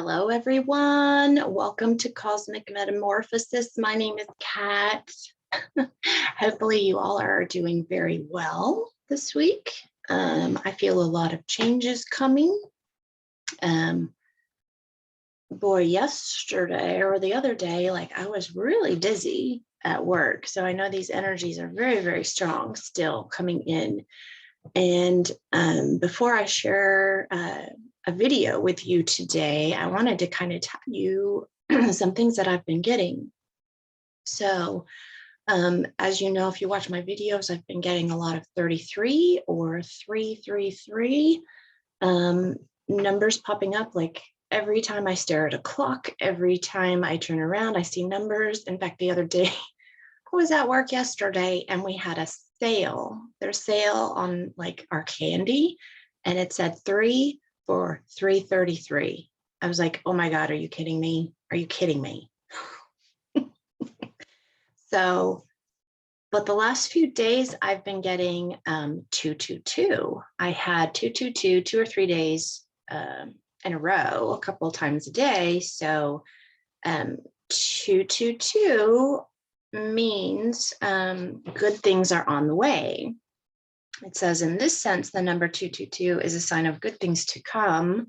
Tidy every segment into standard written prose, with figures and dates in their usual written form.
Hello, everyone. Welcome to Cosmic Metamorphosis. My name is Kat. Hopefully you all are doing very well this week. I feel a lot of changes coming. Boy, yesterday or the other day, like I was really dizzy at work. So I know these energies are very, very strong still coming in. And before I share a video with you today, I wanted to kind of tell you some things that I've been getting. So as you know, if you watch my videos, I've been getting a lot of 33 or 333 numbers popping up. Like every time I stare at a clock, every time I turn around, I see numbers. In fact, the other day, I was at work yesterday and we had a sale. There's sale on like our candy, and it said 3 for 333. I was like, oh my God, are you kidding me? Are you kidding me? So, but the last few days I've been getting 222. I had 222 2 or 3 days in a row, a couple of times a day. So 222 means good things are on the way. It says, in this sense, the number 222 is a sign of good things to come.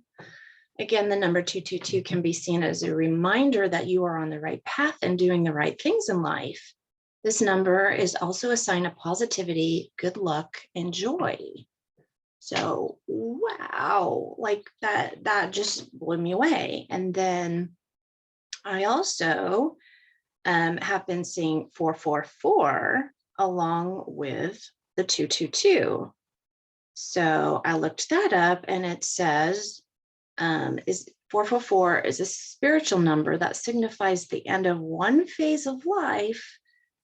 Again, the number 222 can be seen as a reminder that you are on the right path and doing the right things in life. This number is also a sign of positivity, good luck, and joy. So, wow, like that just blew me away. And then I also have been seeing 444 along with the 222. So I looked that up, and it says is 444 is a spiritual number that signifies the end of one phase of life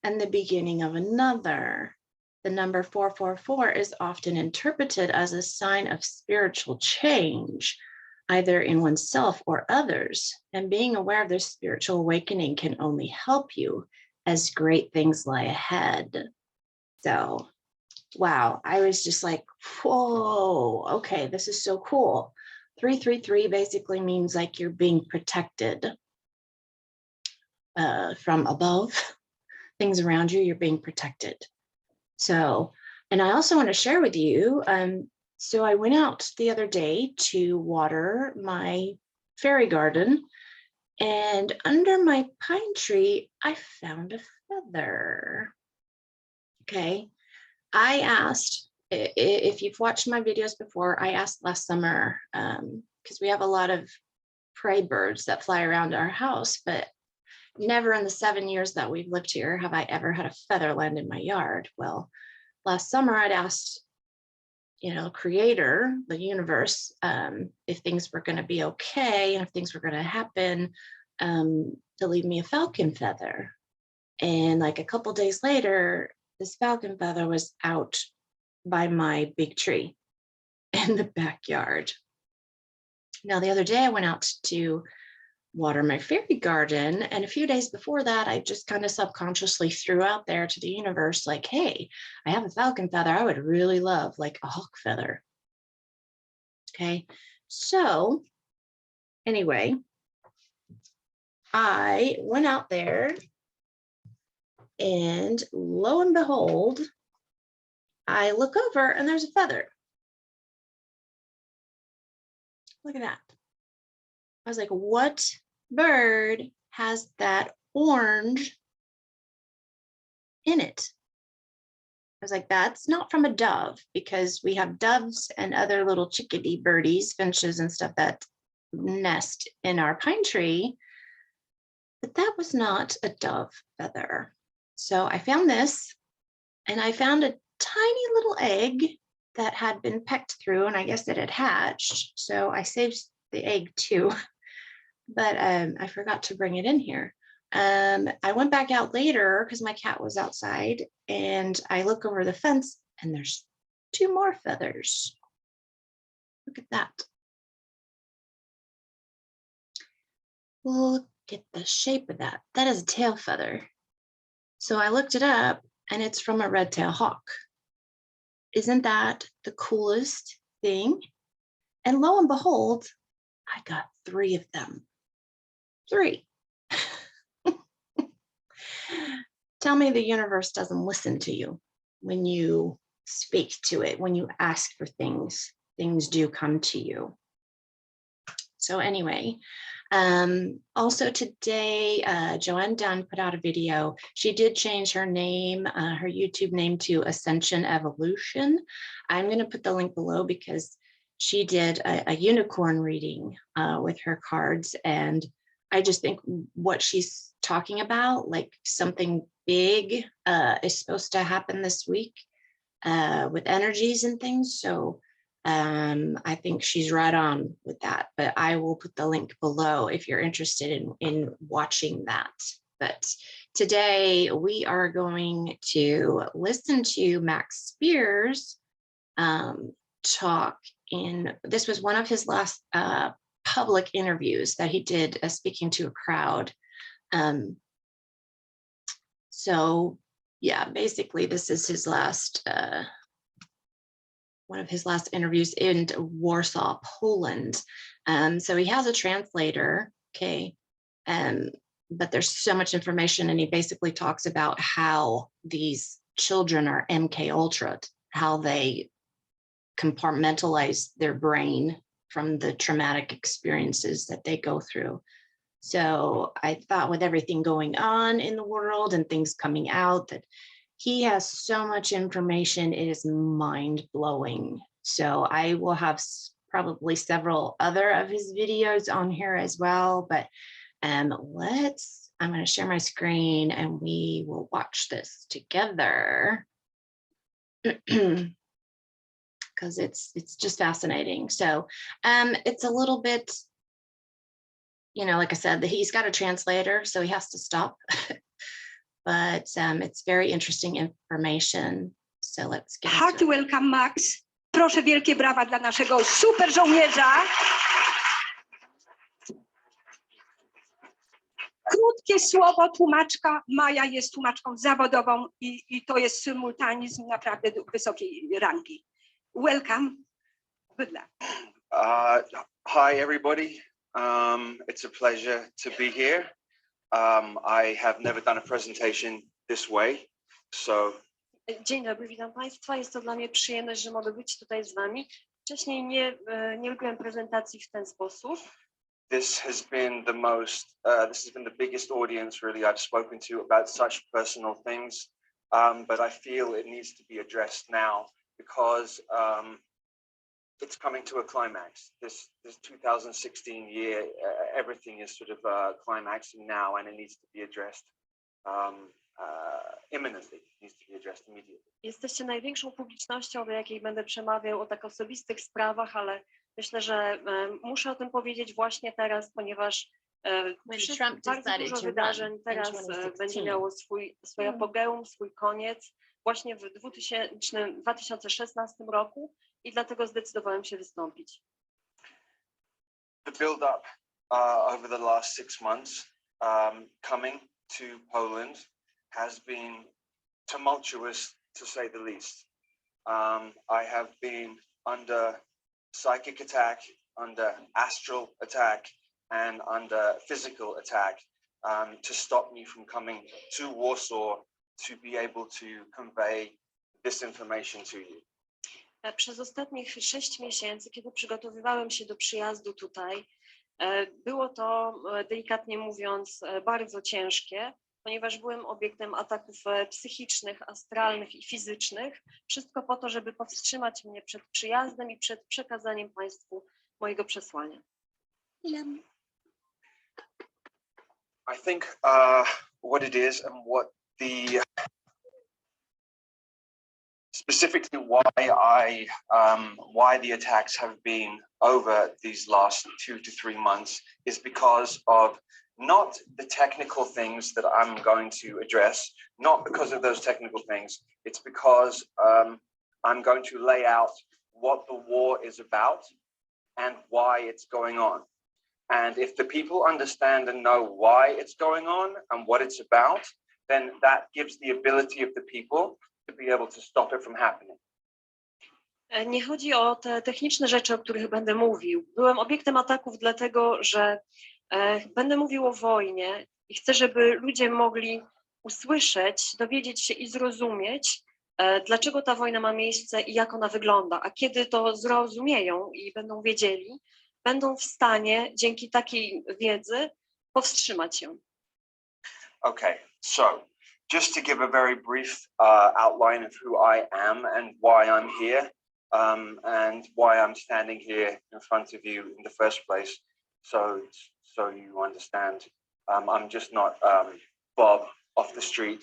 and the beginning of another. The number 444 is often interpreted as a sign of spiritual change, either in oneself or others, and being aware of this spiritual awakening can only help you as great things lie ahead. So, wow, I was just like, whoa, okay, this is so cool. 333 basically means like you're being protected from above, things around you, you're being protected. So, and I also want to share with you, so I went out the other day to water my fairy garden, and under my pine tree, I found a feather. Okay. I asked, if you've watched my videos before, I asked last summer, because we have a lot of prey birds that fly around our house, but never in the 7 years that we've lived here have I ever had a feather land in my yard. Well, last summer I'd asked, Creator, the universe, if things were going to be okay and if things were going to happen, to leave me a falcon feather. And like a couple days later, this falcon feather was out by my big tree in the backyard. Now, the other day I went out to water my fairy garden, and a few days before that, I just kind of subconsciously threw out there to the universe, like, hey, I have a falcon feather. I would really love like a hawk feather. Okay. So anyway, I went out there, and lo and behold, I look over and there's a feather. Look at that. I was like, what bird has that orange in it? I was like, that's not from a dove, because we have doves and other little chickadee birdies, finches and stuff that nest in our pine tree. But that was not a dove feather. So I found this, and I found a tiny little egg that had been pecked through, and I guess it had hatched. So I saved the egg too, but I forgot to bring it in here. I went back out later because my cat was outside, and I look over the fence and there's 2 more feathers. Look at that. Look at the shape of that. That is a tail feather. So I looked it up, and it's from a red-tailed hawk. Isn't that the coolest thing? And lo and behold, I got 3 of them. 3. Tell me the universe doesn't listen to you when you speak to it, when you ask for things. Things do come to you. So anyway, also today, Joanne Dunne put out a video. She did change her name, her YouTube name to Ascension Evolution. I'm going to put the link below because she did a unicorn reading with her cards. And I just think what she's talking about, like something big is supposed to happen this week with energies and things. So I think she's right on with that, but I will put the link below if you're interested in watching that. But today we are going to listen to Max Spiers talk this was one of his last public interviews that he did speaking to a crowd. So yeah, basically this is his last one of his last interviews in Warsaw, Poland. So he has a translator, okay, but there's so much information, and he basically talks about how these children are MK Ultra, how they compartmentalize their brain from the traumatic experiences that they go through. So I thought with everything going on in the world and things coming out, that he has so much information, it is mind-blowing. So I will have probably several other of his videos on here as well, but I'm going to share my screen and we will watch this together because it's just fascinating. So it's a little bit, you know, like I said, he's got a translator, so he has to stop. But it's very interesting information. So let's get Hearty welcome, Max. Proszę wielkie brawa dla naszego super żołnierza. Krótkie słowo, tłumaczka. Maja jest tłumaczką zawodową i to jest symultanizm naprawdę wysokiej rangi. Welcome. Good luck. Hi, everybody. It's a pleasure to be here. I have never done a presentation this way, so. Dzień dobry, witam Państwa. Jest to dla mnie przyjemność, że mogę być tutaj z Wami. Wcześniej nie robiłem prezentacji w ten sposób. This has been the biggest audience really I've spoken to about such personal things, but I feel it needs to be addressed now because it's coming to a climax. This 2016 year, everything is sort of climaxing now, and it needs to be addressed imminently. It needs to be addressed immediately. Jesteście największą publicznością, do jakiej będę przemawiał o tak osobistych sprawach, ale myślę, że muszę o tym powiedzieć właśnie teraz, ponieważ bardzo dużo wydarzeń teraz będzie miało swoje apogeum, swój koniec właśnie w 2016 roku i dlatego zdecydowałem się wystąpić. The build-up over the last 6 months coming to Poland has been tumultuous, to say the least. I have been under psychic attack, under astral attack, and under physical attack to stop me from coming to Warsaw to be able to convey this information to you. Przez ostatnich 6 miesięcy, kiedy przygotowywałem się do przyjazdu tutaj, było to, delikatnie mówiąc, bardzo ciężkie, ponieważ byłem obiektem ataków psychicznych, astralnych i fizycznych. Wszystko po to, żeby powstrzymać mnie przed przyjazdem i przed przekazaniem Państwu mojego przesłania. I think what it is and what specifically why the attacks have been over these last 2 to 3 months is because of not the technical things that I'm going to address, not because of those technical things. It's because I'm going to lay out what the war is about and why it's going on. And if the people understand and know why it's going on and what it's about, then that gives the ability of the people to be able to stop it from happening. Nie chodzi o te techniczne rzeczy, o których będę mówił. Byłem obiektem ataków dlatego, że będę mówił o wojnie i chcę, żeby ludzie mogli usłyszeć, dowiedzieć się i zrozumieć, dlaczego ta wojna ma miejsce i jak ona wygląda. A kiedy to zrozumieją i będą wiedzieli, będą w stanie dzięki takiej wiedzy powstrzymać się. Okay, so just to give a very brief outline of who I am and why I'm here, and why I'm standing here in front of you in the first place, so you understand, I'm just not Bob off the street.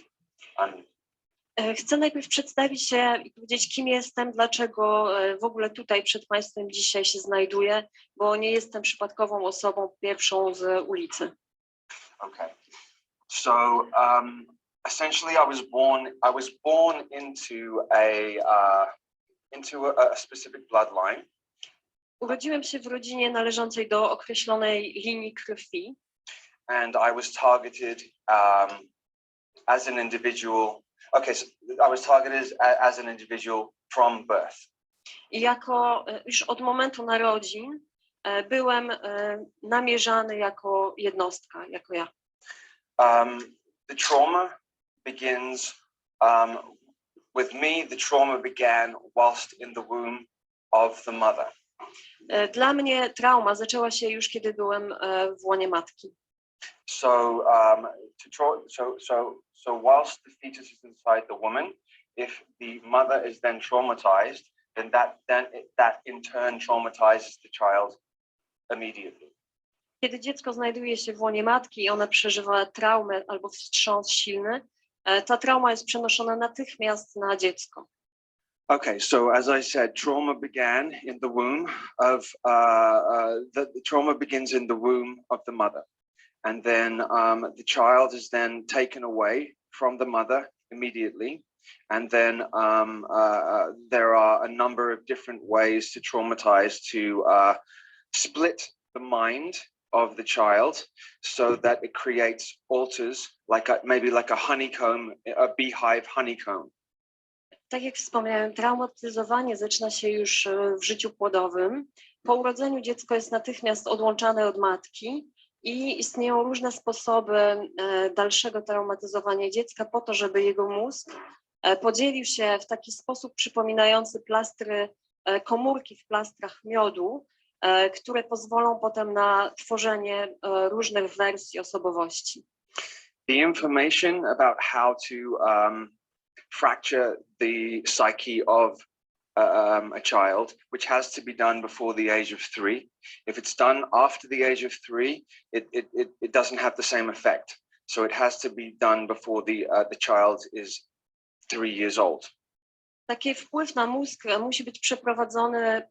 Chcę najpierw przedstawić się i powiedzieć, kim jestem, dlaczego w ogóle tutaj przed Państwem dzisiaj się znajduję, bo nie jestem przypadkową osobą pierwszą z ulicy. Okay, so essentially I was born into a specific bloodline. Urodziłem się w rodzinie należącej do określonej linii krwi. And I was targeted as an individual. Okay, so I was targeted as an individual from birth. I jako już od momentu narodzin byłem namierzany jako jednostka, jako ja. The trauma begins with me. The trauma began whilst in the womb of the mother. Dla mnie trauma zaczęła się już, kiedy byłem w łonie matki. So whilst the fetus is inside the woman, if the mother is then traumatized, then that in turn traumatizes the child immediately. Kiedy dziecko znajduje się w łonie matki i ona przeżywa traumę albo wstrząs silny, ta trauma jest przenoszona natychmiast na dziecko. Okay, so as I said, trauma began in the womb of the trauma begins in the womb of the mother, and then the child is then taken away from the mother immediately, and then there are a number of different ways to traumatize, to split the mind of the child so that it creates alters, maybe like a honeycomb, a beehive honeycomb. Tak jak wspomniałem, traumatyzowanie zaczyna się już w życiu płodowym. Po urodzeniu dziecko jest natychmiast odłączane od matki i istnieją różne sposoby dalszego traumatyzowania dziecka po to, żeby jego mózg podzielił się w taki sposób przypominający plastry, komórki w plastrach miodu, które pozwolą potem na tworzenie różnych wersji osobowości. The information about how to fracture the psyche of a child, which has to be done before the age of 3. If it's done after the age of 3, it doesn't have the same effect. So it has to be done before the child is 3 years old. Taki wpływ na mózg musi być przeprowadzony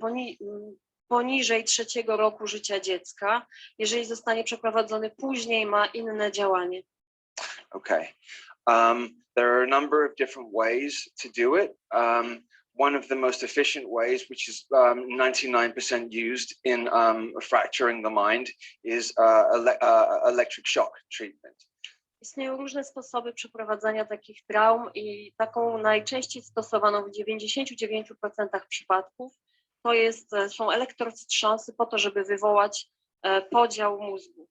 poniżej 3. roku życia dziecka. Jeżeli zostanie przeprowadzony później, ma inne działanie. Okay. There are a number of different ways to do it. One of the most efficient ways, which is 99% used in fracturing the mind, is electric shock treatment. Istnieją różne sposoby przeprowadzania takich traum i taką najczęściej stosowaną w 99% przypadków są elektrowstrząsy po to, żeby wywołać podział mózgu.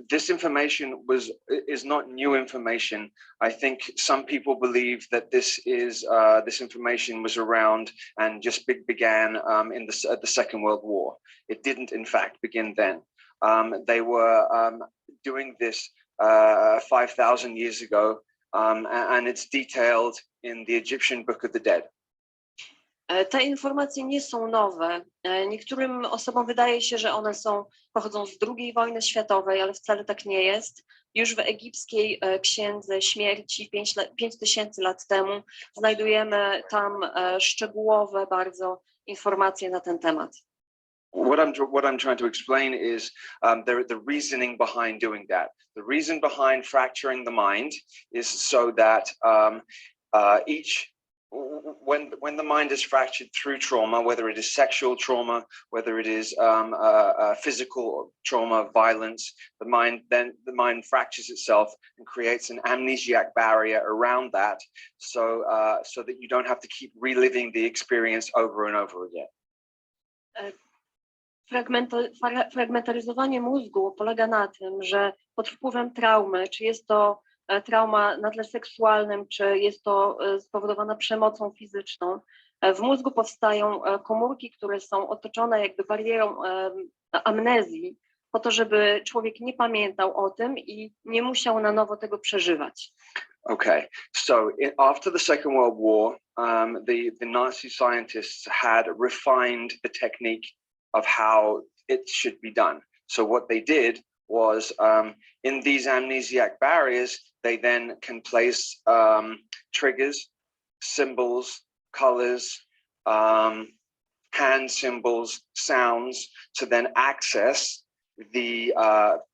This information is not new information. I think some people believe that this information was around and just began in the Second World War. It didn't, in fact, begin then. They were doing this 5,000 years ago, and it's detailed in the Egyptian Book of the Dead. Te informacje nie są nowe. Niektórym osobom wydaje się, że one pochodzą z II wojny światowej, ale wcale tak nie jest. Już w egipskiej Księdze Śmierci 5000 lat temu znajdujemy tam szczegółowe bardzo informacje na ten temat. What I'm trying to explain is the reasoning behind doing that. The reason behind fracturing the mind is so that each when the mind is fractured through trauma, whether it is sexual trauma, whether it is physical trauma, violence, the mind fractures itself and creates an amnesiac barrier around that, so that you don't have to keep reliving the experience over and over again. Fragmentaryzowanie mózgu polega na tym, że pod wpływem traumy, czy jest to trauma na tle seksualnym, czy jest to spowodowana przemocą fizyczną, w mózgu powstają komórki, które są otoczone jakby barierą amnezji, po to, żeby człowiek nie pamiętał o tym i nie musiał na nowo tego przeżywać. Okay, so after the Second World War, the Nazi scientists had refined the technique of how it should be done. So what they did was in these amnesiac barriers, they then can place triggers, symbols, colors, hand symbols, sounds, to then access the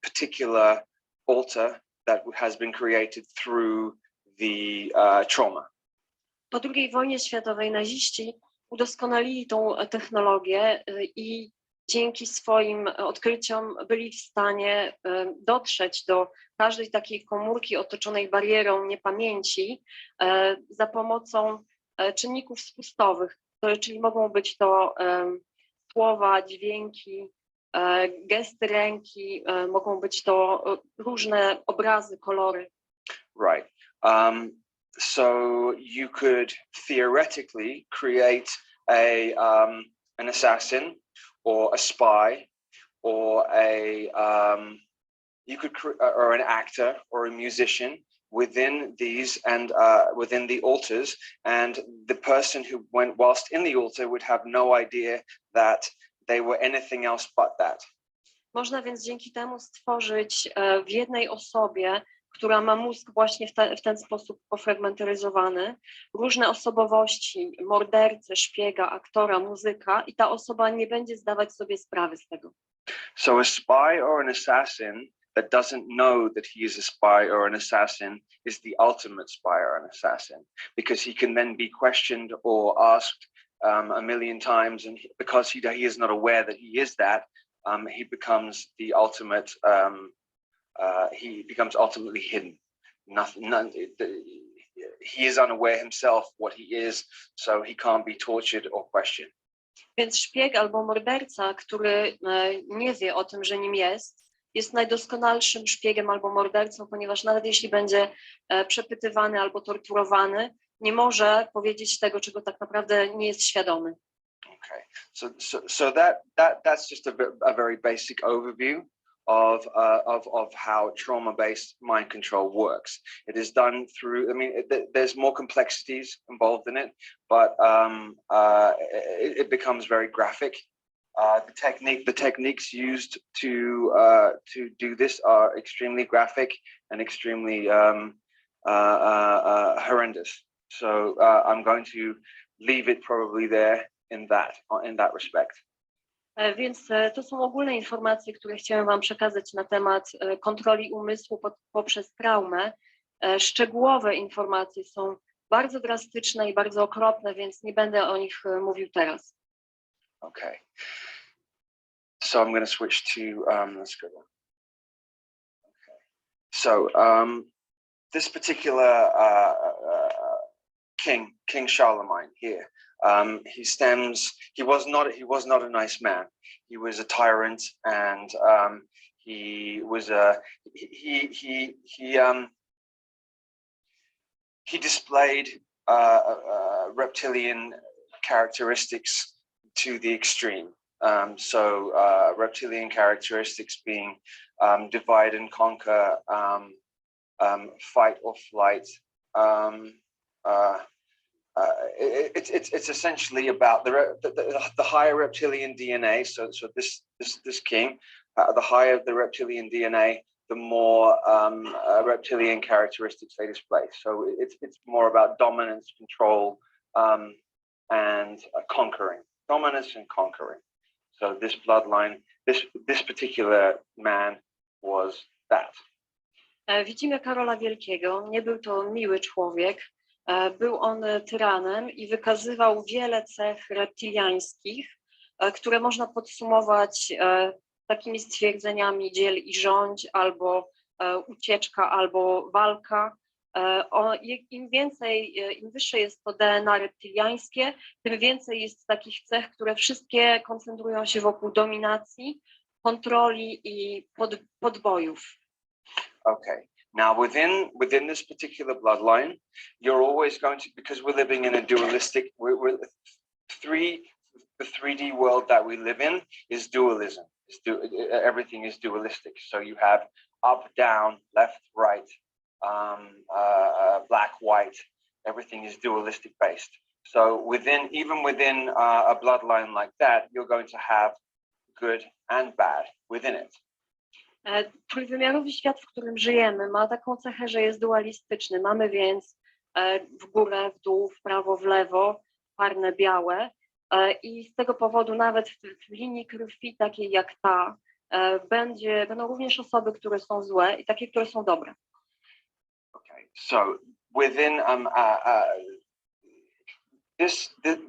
particular altar that has been created through the trauma. Po II wojnie światowej naziści udoskonalili tą technologię i dzięki swoim odkryciom byli w stanie dotrzeć do każdej takiej komórki otoczonej barierą niepamięci za pomocą czynników spustowych, czyli mogą być to słowa, dźwięki, gesty ręki, mogą być to różne obrazy, kolory. Right. So you could theoretically create an assassin or a spy or or an actor or a musician within these and within the altars, and the person who went whilst in the altar would have no idea that they were anything else but that. Można więc dzięki temu stworzyć w jednej osobie, która ma mózg właśnie w ten sposób pofragmentaryzowany, różne osobowości, mordercę, szpiega, aktora, muzyka, i ta osoba nie będzie zdawać sobie sprawy z tego. So a spy or an assassin that doesn't know that he is a spy or an assassin is the ultimate spy or an assassin, because he can then be questioned or asked a million times, and because he is not aware that he is that, he becomes the ultimate. He becomes ultimately hidden. He is unaware himself what he is, so he can't be tortured or questioned. Więc szpieg albo morderca, który nie wie o tym, że nim jest najdoskonalszym szpiegiem albo mordercą, ponieważ nawet jeśli będzie przepytywany albo torturowany, nie może powiedzieć tego, czego tak naprawdę nie jest świadomy. Okay, so that's just a very basic overview of how trauma-based mind control works. It is done through, I mean, there's more complexities involved in it, but it becomes very graphic. The techniques used to do this are extremely graphic and extremely horrendous. So I'm going to leave it probably there in that respect. Więc to są ogólne informacje, które chciałem wam przekazać na temat kontroli umysłu poprzez traumę. Szczegółowe informacje są bardzo drastyczne i bardzo okropne, więc nie będę o nich mówił teraz. Okay. So I'm going to switch to let's go. Okay. So this particular King Charlemagne here. He was not a nice man. He was a tyrant, and he displayed reptilian characteristics to the extreme. Reptilian characteristics being divide and conquer, fight or flight. It's essentially about the higher reptilian DNA. So this king, the higher the reptilian DNA, the more reptilian characteristics they display. So it's more about dominance, control, and conquering. Dominance and conquering. So this bloodline, this particular man was that. Widzimy Karola Wielkiego. Nie był to miły człowiek. Był on tyranem i wykazywał wiele cech reptiliańskich, które można podsumować takimi stwierdzeniami dziel i rządź, albo ucieczka, albo walka. Im wyższe jest to DNA reptiliańskie, tym więcej jest takich cech, które wszystkie koncentrują się wokół dominacji, kontroli i podbojów. Okay. Now, within this particular bloodline, you're always going to, because we're living in a dualistic, the 3D world that we live in is dualism. Everything is dualistic. So you have up, down, left, right, black, white. Everything is dualistic based. So even within a bloodline like that, you're going to have good and bad within it. Trójwymiarowy świat, w którym żyjemy, ma taką cechę, że jest dualistyczny. Mamy więc w górę, w dół, w prawo, w lewo, czarne, białe i z tego powodu nawet w linii krwi takiej jak ta będą również osoby, które są złe i takie, które są dobre. Okay, so within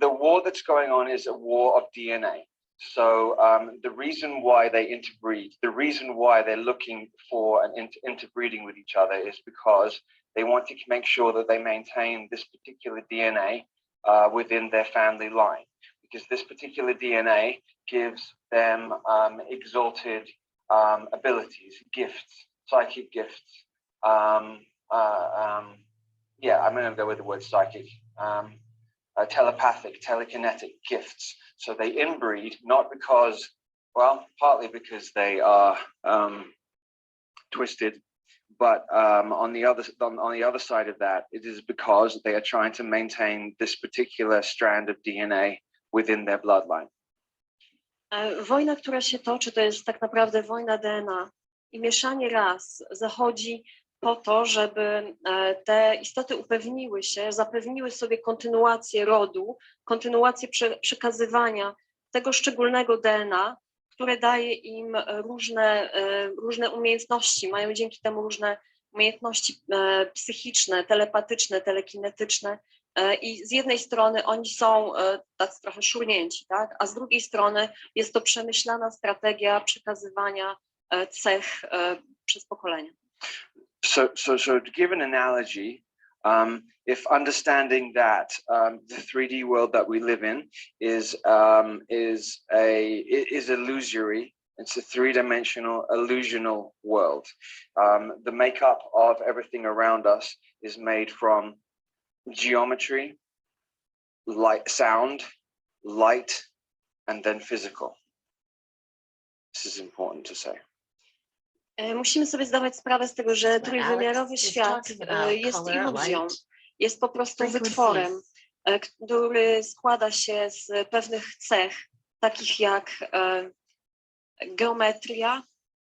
the war that's going on is a war of DNA. So the reason why they interbreed, the reason why they're looking for an interbreeding with each other is because they want to make sure that they maintain this particular DNA within their family line, because this particular DNA gives them exalted abilities, gifts, psychic gifts. Yeah, I'm going to go with the word psychic. Telepathic, telekinetic gifts. So they inbreed not because, well, partly because they are twisted, but on the other side of that, it is because they are trying to maintain this particular strand of DNA within their bloodline. Wojna, która się toczy, to jest tak naprawdę wojna DNA i mieszanie ras zachodzi po to, żeby te istoty upewniły się, zapewniły sobie kontynuację rodu, kontynuację przekazywania tego szczególnego DNA, które daje im różne umiejętności, mają dzięki temu różne umiejętności psychiczne, telepatyczne, telekinetyczne i z jednej strony oni są tacy trochę szurnięci, tak? A z drugiej strony jest to przemyślana strategia przekazywania cech przez pokolenia. So to give an analogy, if understanding that the 3D world that we live in is illusory, it's a three-dimensional, illusional world. The makeup of everything around us is made from geometry, light, sound, light, and then physical. This is important to say. Musimy sobie zdawać sprawę z tego, że trójwymiarowy świat jest iluzją, jest po prostu wytworem, który składa się z pewnych cech, takich jak geometria,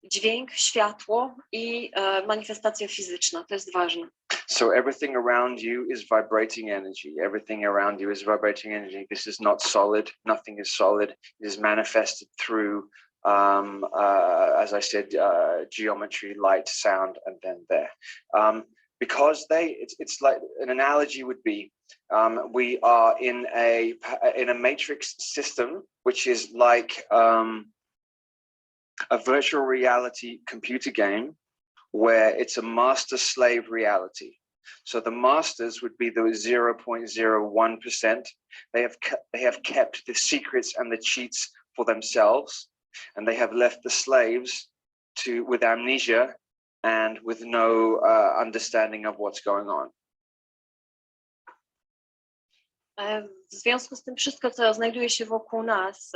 dźwięk, światło i manifestacja fizyczna. To jest ważne. So everything around you is vibrating energy. Everything around you is vibrating energy. This is not solid. Nothing is solid. It is manifested through as I said, geometry, light, sound, and then there. Because it's like an analogy would be, we are in a matrix system, which is like a virtual reality computer game, where it's a master-slave reality. So the masters would be the 0.01%. They have kept the secrets and the cheats for themselves. And they have left the slaves with amnesia and with no understanding of what's going on. W związku z tym wszystko, co znajduje się wokół nas,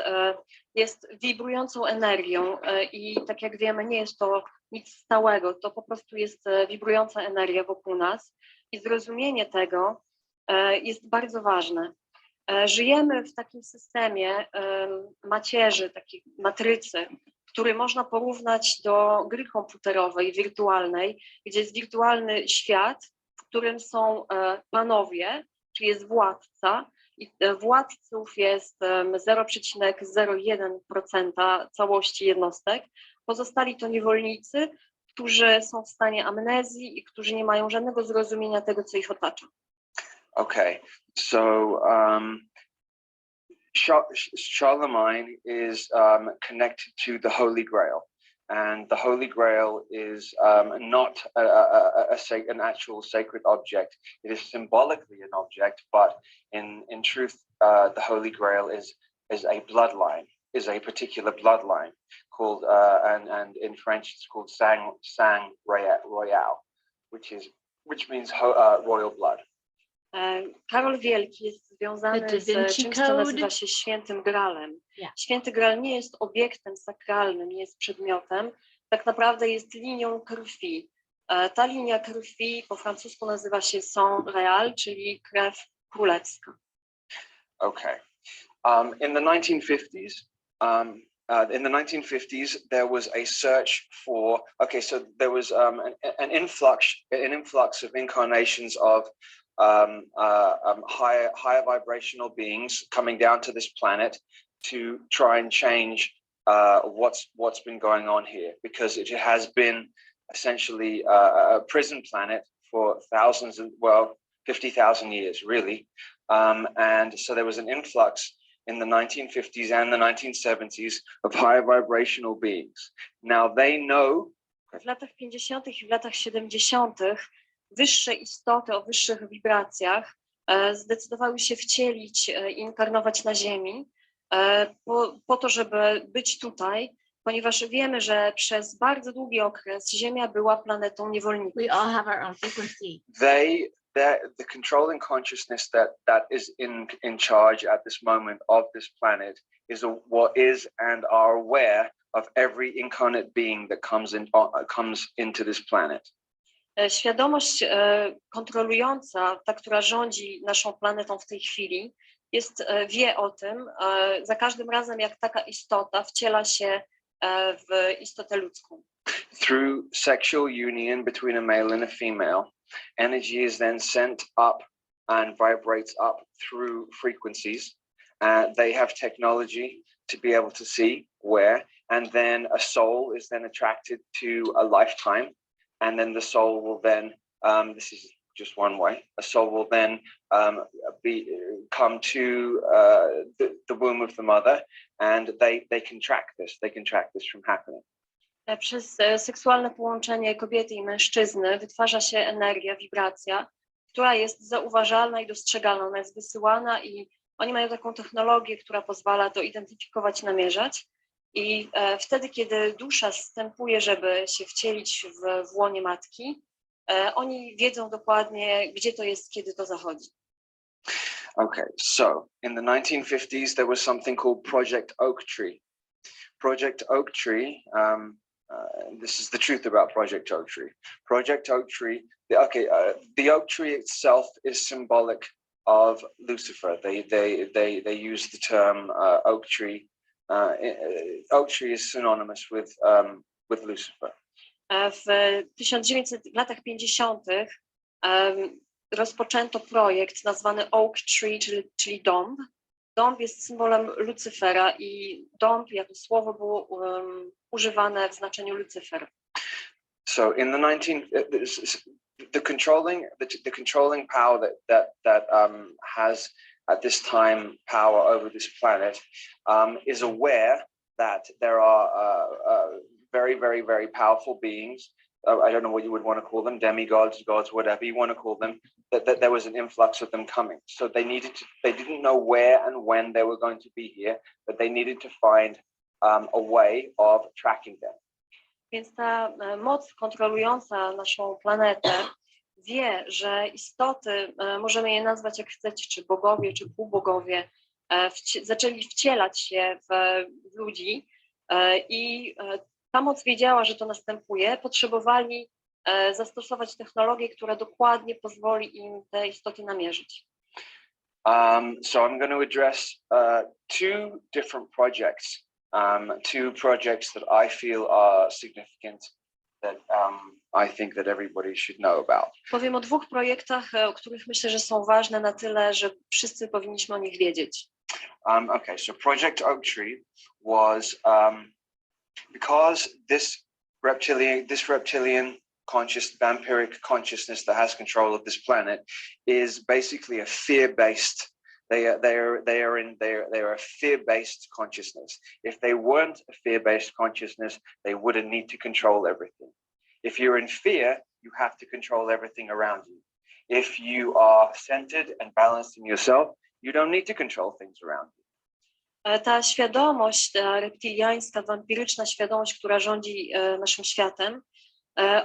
jest wibrującą energią i tak jak wiemy, nie jest to nic stałego, to po prostu jest wibrująca energia wokół nas i zrozumienie tego jest bardzo ważne. Żyjemy w takim systemie macierzy, takiej matrycy, który można porównać do gry komputerowej, wirtualnej, gdzie jest wirtualny świat, w którym są panowie, czyli jest władca i władców jest 0,01% całości jednostek. Pozostali to niewolnicy, którzy są w stanie amnezji i którzy nie mają żadnego zrozumienia tego, co ich otacza. Okay, so Charlemagne is connected to the Holy Grail, and the Holy Grail is not an actual sacred object. It is symbolically an object, but in truth, the Holy Grail is a bloodline, is a particular bloodline called, and in French it's called sang royal, which means royal blood. Karol Wielki jest związany The Da z Vinci czymś, co Code. nazywa się Świętym Gralem. Yeah. Święty Graal nie jest obiektem sakralnym, nie jest przedmiotem, tak naprawdę jest linią krwi. Ta linia krwi po francusku nazywa się sang real, czyli krew królewska. Okay. In the 1950s, there was a search for. Okay, so there was an influx of incarnations of higher vibrational beings coming down to this planet to try and change what's been going on here, because it has been essentially a prison planet for 50,000 years, really. And so there was an influx in the 1950s and the 1970s of higher vibrational beings. Now they know. W latach 50. i w latach 70. wyższe istoty o wyższych wibracjach zdecydowały się wcielić i inkarnować na Ziemi po to, żeby być tutaj, ponieważ wiemy, że przez bardzo długi okres Ziemia była planetą niewolników. We all have our own frequency. The controlling consciousness that is in charge at this moment of this planet is what is and are aware of every incarnate being that comes into this planet. Świadomość kontrolująca, ta, która rządzi naszą planetą w tej chwili, wie o tym za każdym razem, jak taka istota wciela się w istotę ludzką. Through sexual union between a male and a female, energy is then sent up and vibrates up through frequencies. They have technology to be able to see where, and then a soul is then attracted to a lifetime, and then the soul will then, this is just one way, a soul will then come to the womb of the mother, and they can track this from happening. Przez seksualne połączenie kobiety i mężczyzny wytwarza się energia, wibracja, która jest zauważalna i dostrzegalna. Ona jest wysyłana i oni mają taką technologię, która pozwala to identyfikować, namierzać. I wtedy, kiedy dusza zstępuje, żeby się wcielić w łonie matki, oni wiedzą dokładnie, gdzie to jest, kiedy to zachodzi. Okay, so in the 1950s, there was something called Project Oak Tree. Project Oak Tree, this is the truth about Project Oak Tree. Project Oak Tree, the oak tree itself is symbolic of Lucifer. They use the term oak tree. Oak tree is synonymous with Lucifer. W latach 50. rozpoczęto projekt nazwany Oak Tree, czyli dąb. Dąb jest symbolem Lucyfera i dąb jako słowo było używane w znaczeniu Lucyfer. So in the controlling power that has at this time power over this planet is aware that there are very, very, very powerful beings. I don't know what you would want to call them, demigods, gods, whatever you want to call them, that there was an influx of them coming. So they didn't know where and when they were going to be here, but they needed to find a way of tracking them. Więc ta moc kontrolująca naszą planetę wie, że istoty, możemy je nazwać jak chcecie, czy bogowie, czy półbogowie, zaczęli wcielać się w ludzi i ta moc wiedziała, że to następuje, potrzebowali zastosować technologię, która dokładnie pozwoli im te istoty namierzyć. So I'm going to address two different projects, two projects that I feel are significant, that I think that everybody should know about. Powiem o dwóch projektach, o których myślę, że są ważne na tyle, że wszyscy powinniśmy o nich wiedzieć. Okay, so Project Oak Tree was because this reptilian vampiric consciousness that has control of this planet is basically a fear-based. They are a fear-based consciousness. If they weren't a fear-based consciousness, they wouldn't need to control everything. If you're in fear, you have to control everything around you. If you are centered and balanced in yourself, you don't need to control things around you. Ta świadomość, ta reptiliańska, wampiryczna świadomość, która rządzi naszym światem,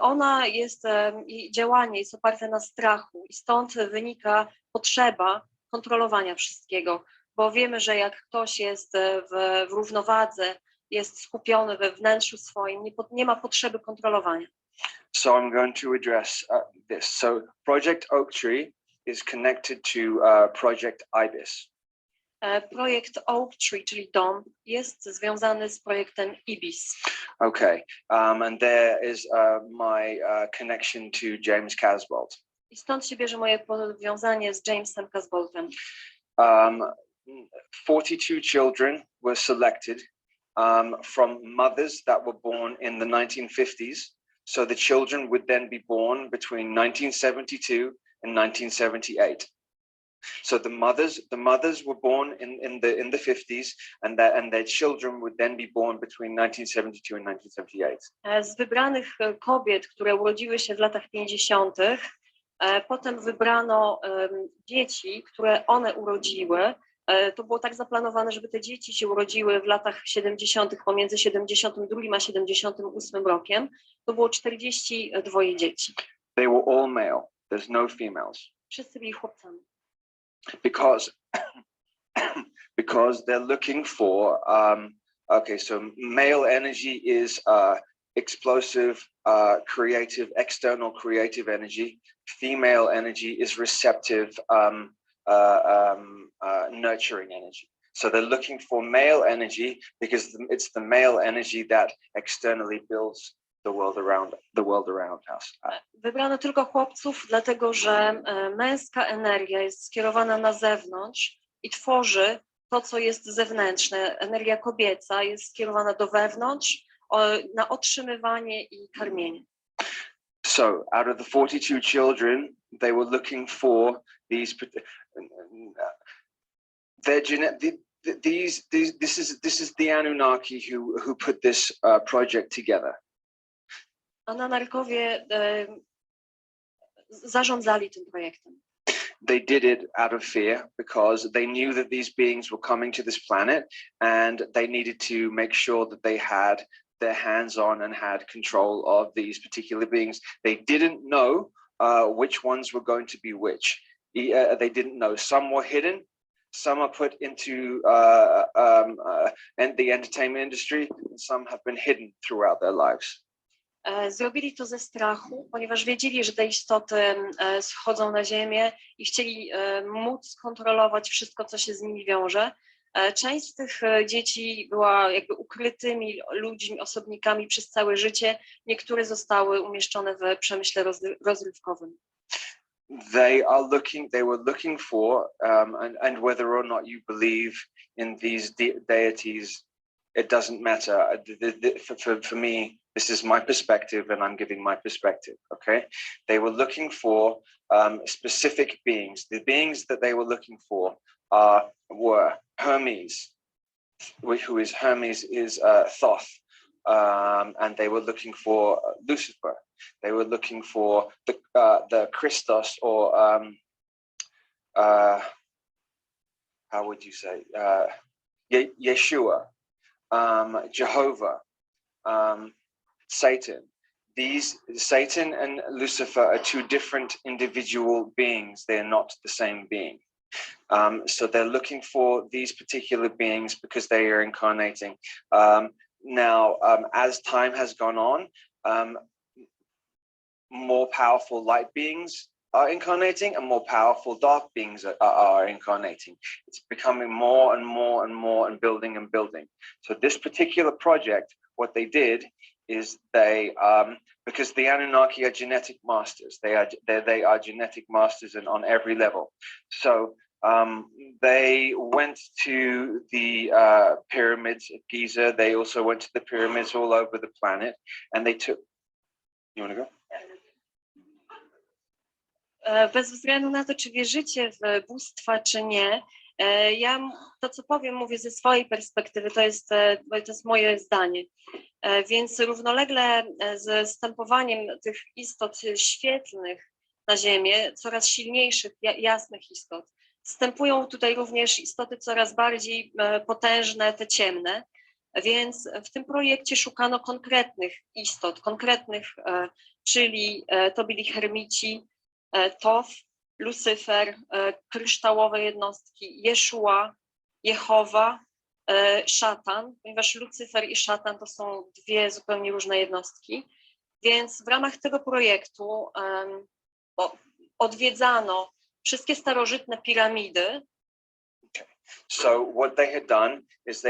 ona jest, jej działanie jest oparte na strachu i stąd wynika potrzeba kontrolowania wszystkiego, bo wiemy, że jak ktoś jest w równowadze, jest skupiony we wnętrzu swoim, nie ma potrzeby kontrolowania. So I'm going to address this. So Project Oak Tree is connected to Project Ibis. Projekt Oak Tree, czyli dom, jest związany z projektem Ibis. Okay, and there is my connection to James Casbolt. I stąd się bierze moje powiązanie z Jamesem Casboltem. 42 children were selected from mothers that were born in the 1950s. So the children would then be born between 1972 and 1978. So the mothers were born in the 50s, and their children would then be born between 1972 and 1978. Z wybranych kobiet, które urodziły się w latach 50., potem wybrano dzieci, które one urodziły. To było tak zaplanowane, żeby te dzieci się urodziły w latach 70., pomiędzy 72 a 78 rokiem. To było 42 dzieci. They were all male. There's no females. Wszyscy byli chłopcami. Because they're looking for okay, so male energy is explosive, creative, external creative energy. Female energy is receptive, nurturing energy. So they're looking for male energy because it's the male energy that externally builds the world around us. Wybrano tylko chłopców, dlatego że męska energia jest skierowana na zewnątrz i tworzy to, co jest zewnętrzne. Energia kobieca jest skierowana do wewnątrz, na otrzymywanie i karmienie. So out of the 42 children, they were looking for these. This is the Anunnaki who put this project together. Anunnakowie zarządzali tym projektem. They did it out of fear because they knew that these beings were coming to this planet and they needed to make sure that they had their hands on and had control of these particular beings. They didn't know which ones were going to be which. They didn't know. Some were hidden, some are put into the entertainment industry, and some have been hidden throughout their lives. Zrobili to ze strachu, ponieważ wiedzieli, że te istoty schodzą na ziemię i chcieli móc kontrolować wszystko, co się z nimi wiąże. Część z tych dzieci była jakby ukrytymi ludźmi, osobnikami przez całe życie. Niektóre zostały umieszczone w przemyśle rozrywkowym. They were looking for, and whether or not you believe in these deities, it doesn't matter. For me, this is my perspective, and I'm giving my perspective. Okay, they were looking for specific beings. The beings that they were looking for were Hermes, who is Hermes is Thoth, and they were looking for Lucifer. They were looking for the Christos, or how would you say, Yeshua, Jehovah, Satan. Satan and Lucifer are two different individual beings. They're not the same being. So they're looking for these particular beings because they are incarnating. Now, as time has gone on, more powerful light beings are incarnating and more powerful dark beings are incarnating. It's becoming more and more and more and building and building. So this particular project, what they did is they, because the Anunnaki are genetic masters, they are genetic masters and on every level. So they went to the pyramids at Giza. They also went to the pyramids all over the planet, and they took. You want to go? Bez względu na to, czy wierzycie w bóstwa, czy nie, ja to, co powiem, mówię ze swojej perspektywy, to jest moje zdanie. Więc równolegle z zstępowaniem tych istot świetlnych na Ziemię, coraz silniejszych, jasnych istot, wstępują tutaj również istoty coraz bardziej potężne, te ciemne. Więc w tym projekcie szukano konkretnych istot, czyli to byli hermici, Toth, Lucyfer, kryształowe jednostki, Jeszua, Jehowa, szatan, ponieważ Lucyfer i szatan to są dwie zupełnie różne jednostki. Więc w ramach tego projektu odwiedzano wszystkie starożytne piramidy. So what they had done is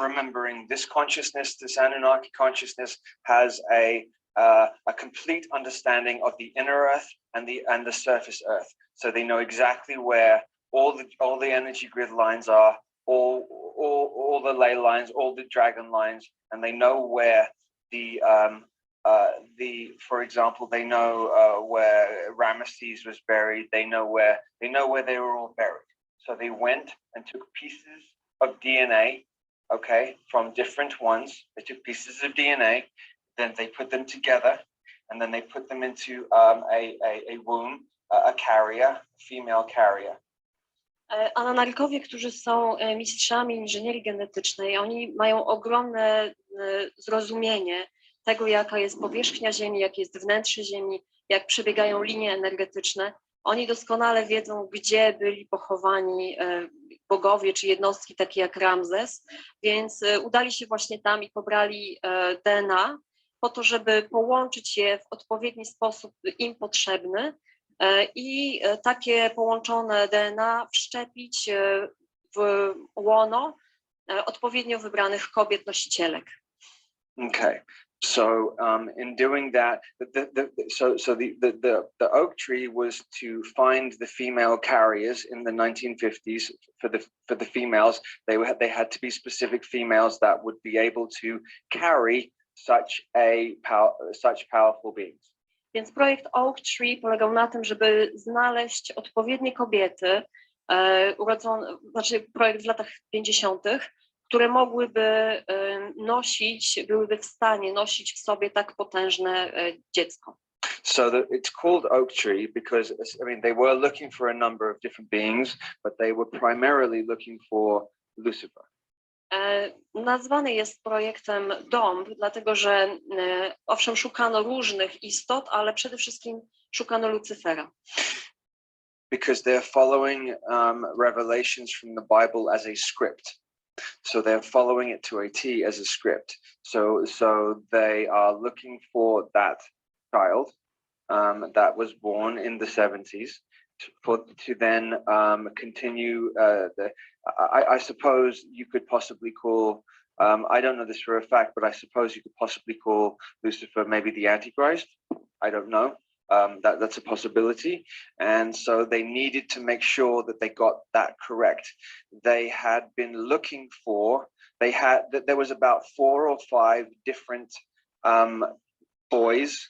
remembering this consciousness, this Anunnaki consciousness has a complete understanding of the inner earth and the surface earth. So they know exactly where all the energy grid lines are, all the ley lines, all the dragon lines, and they know where for example, they know where Ramesses was buried. They know where they were all buried. So they went and took pieces of DNA, okay, from different ones. They took pieces of DNA, then they put them together, and then they put them into a womb, a carrier, a female carrier. Anonarkowie, którzy są mistrzami inżynierii genetycznej, oni mają ogromne zrozumienie tego, jaka jest powierzchnia Ziemi, jakie jest wnętrze Ziemi, jak przebiegają linie energetyczne. Oni doskonale wiedzą, gdzie byli pochowani bogowie czy jednostki takie jak Ramzes, więc udali się właśnie tam i pobrali DNA po to, żeby połączyć je w odpowiedni sposób im potrzebny i takie połączone DNA wszczepić w łono odpowiednio wybranych kobiet nosicielek. Okay. So in doing that, the oak tree was to find the female carriers in the 1950s. For the females, they had to be specific females that would be able to carry such powerful beings. Więc projekt Oak Tree polegał na tym, żeby znaleźć odpowiednie kobiety, projekt w latach 50., które mogłyby byłyby w stanie nosić w sobie tak potężne dziecko. So it's called Oak Tree because, I mean, they were looking for a number of different beings, but they were primarily looking for Lucifer. Nazwany jest projektem dąb, dlatego że owszem szukano różnych istot, ale przede wszystkim szukano Lucyfera. Because they're following revelations from the Bible as a script. So they're following it to a T as a script. So they are looking for that child that was born in the 70s to then continue. I suppose you could possibly call, I don't know this for a fact, but I suppose you could possibly call Lucifer maybe the Antichrist. I don't know. That's a possibility. And so they needed to make sure that they got that correct. They had been looking for, there was about 4 or 5 different boys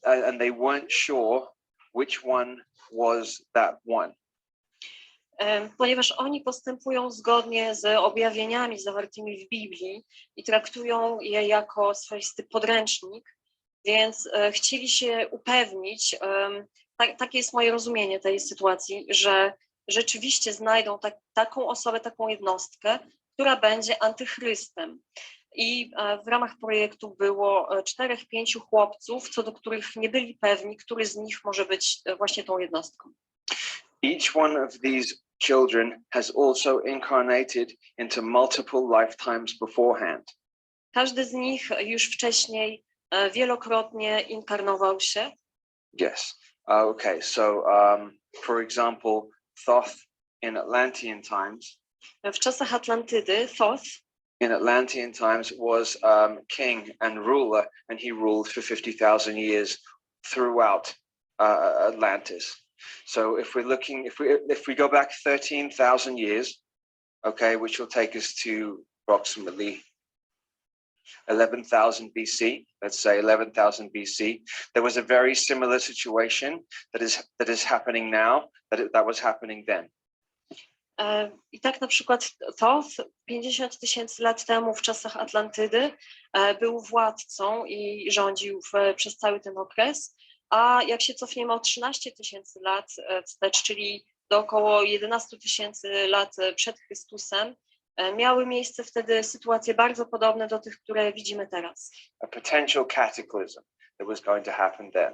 and they weren't sure which one was that one. Ponieważ oni postępują zgodnie z objawieniami zawartymi w Biblii i traktują je jako swoisty podręcznik, więc chcieli się upewnić, takie jest moje rozumienie tej sytuacji, że rzeczywiście znajdą taką osobę, taką jednostkę, która będzie antychrystem. I w ramach projektu było 4-5 chłopców, co do których nie byli pewni, który z nich może być właśnie tą jednostką. Each one of these children has also incarnated into multiple lifetimes beforehand. Każdy z nich już wcześniej wielokrotnie inkarnował się. Yes. Okay. So, for example, Thoth in Atlantean times. W czasach Atlantydy Thoth in Atlantean times was king and ruler, and he ruled for 50,000 years throughout Atlantis. So if we're looking, if we go back 13,000 years, okay, which will take us to approximately 11,000 BC, let's say 11,000 BC, there was a very similar situation that is happening now, that was happening then. I tak na przykład to 50 000 lat temu w czasach Atlantydy był władcą i rządził przez cały ten okres, a jak się cofniemy o 13 000 lat wstecz, czyli do około 11 000 lat przed Chrystusem, miały miejsce wtedy sytuacje bardzo podobne do tych, które widzimy teraz. A potential cataclysm that was going to happen then.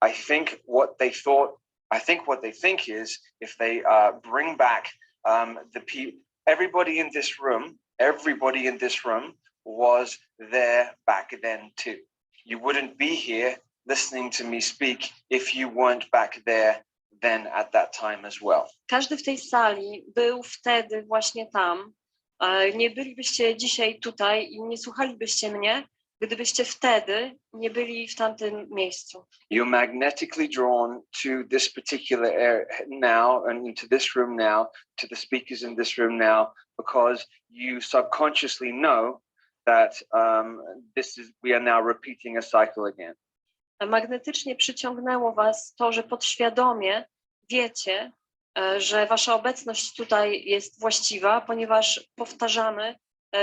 I think what they think is if they bring back everybody in this room was there back then too. You wouldn't be here listening to me speak if you weren't back there then at that time as well. Każdy w tej sali był wtedy właśnie tam. Nie bylibyście dzisiaj tutaj i nie słuchalibyście mnie, gdybyście wtedy nie byli w tamtym miejscu. You're magnetically drawn to this particular area now and into this room now, to the speakers in this room now, because you subconsciously know that we are now repeating a cycle again. Magnetycznie przyciągnęło was to, że podświadomie wiecie, że wasza obecność tutaj jest właściwa, ponieważ powtarzamy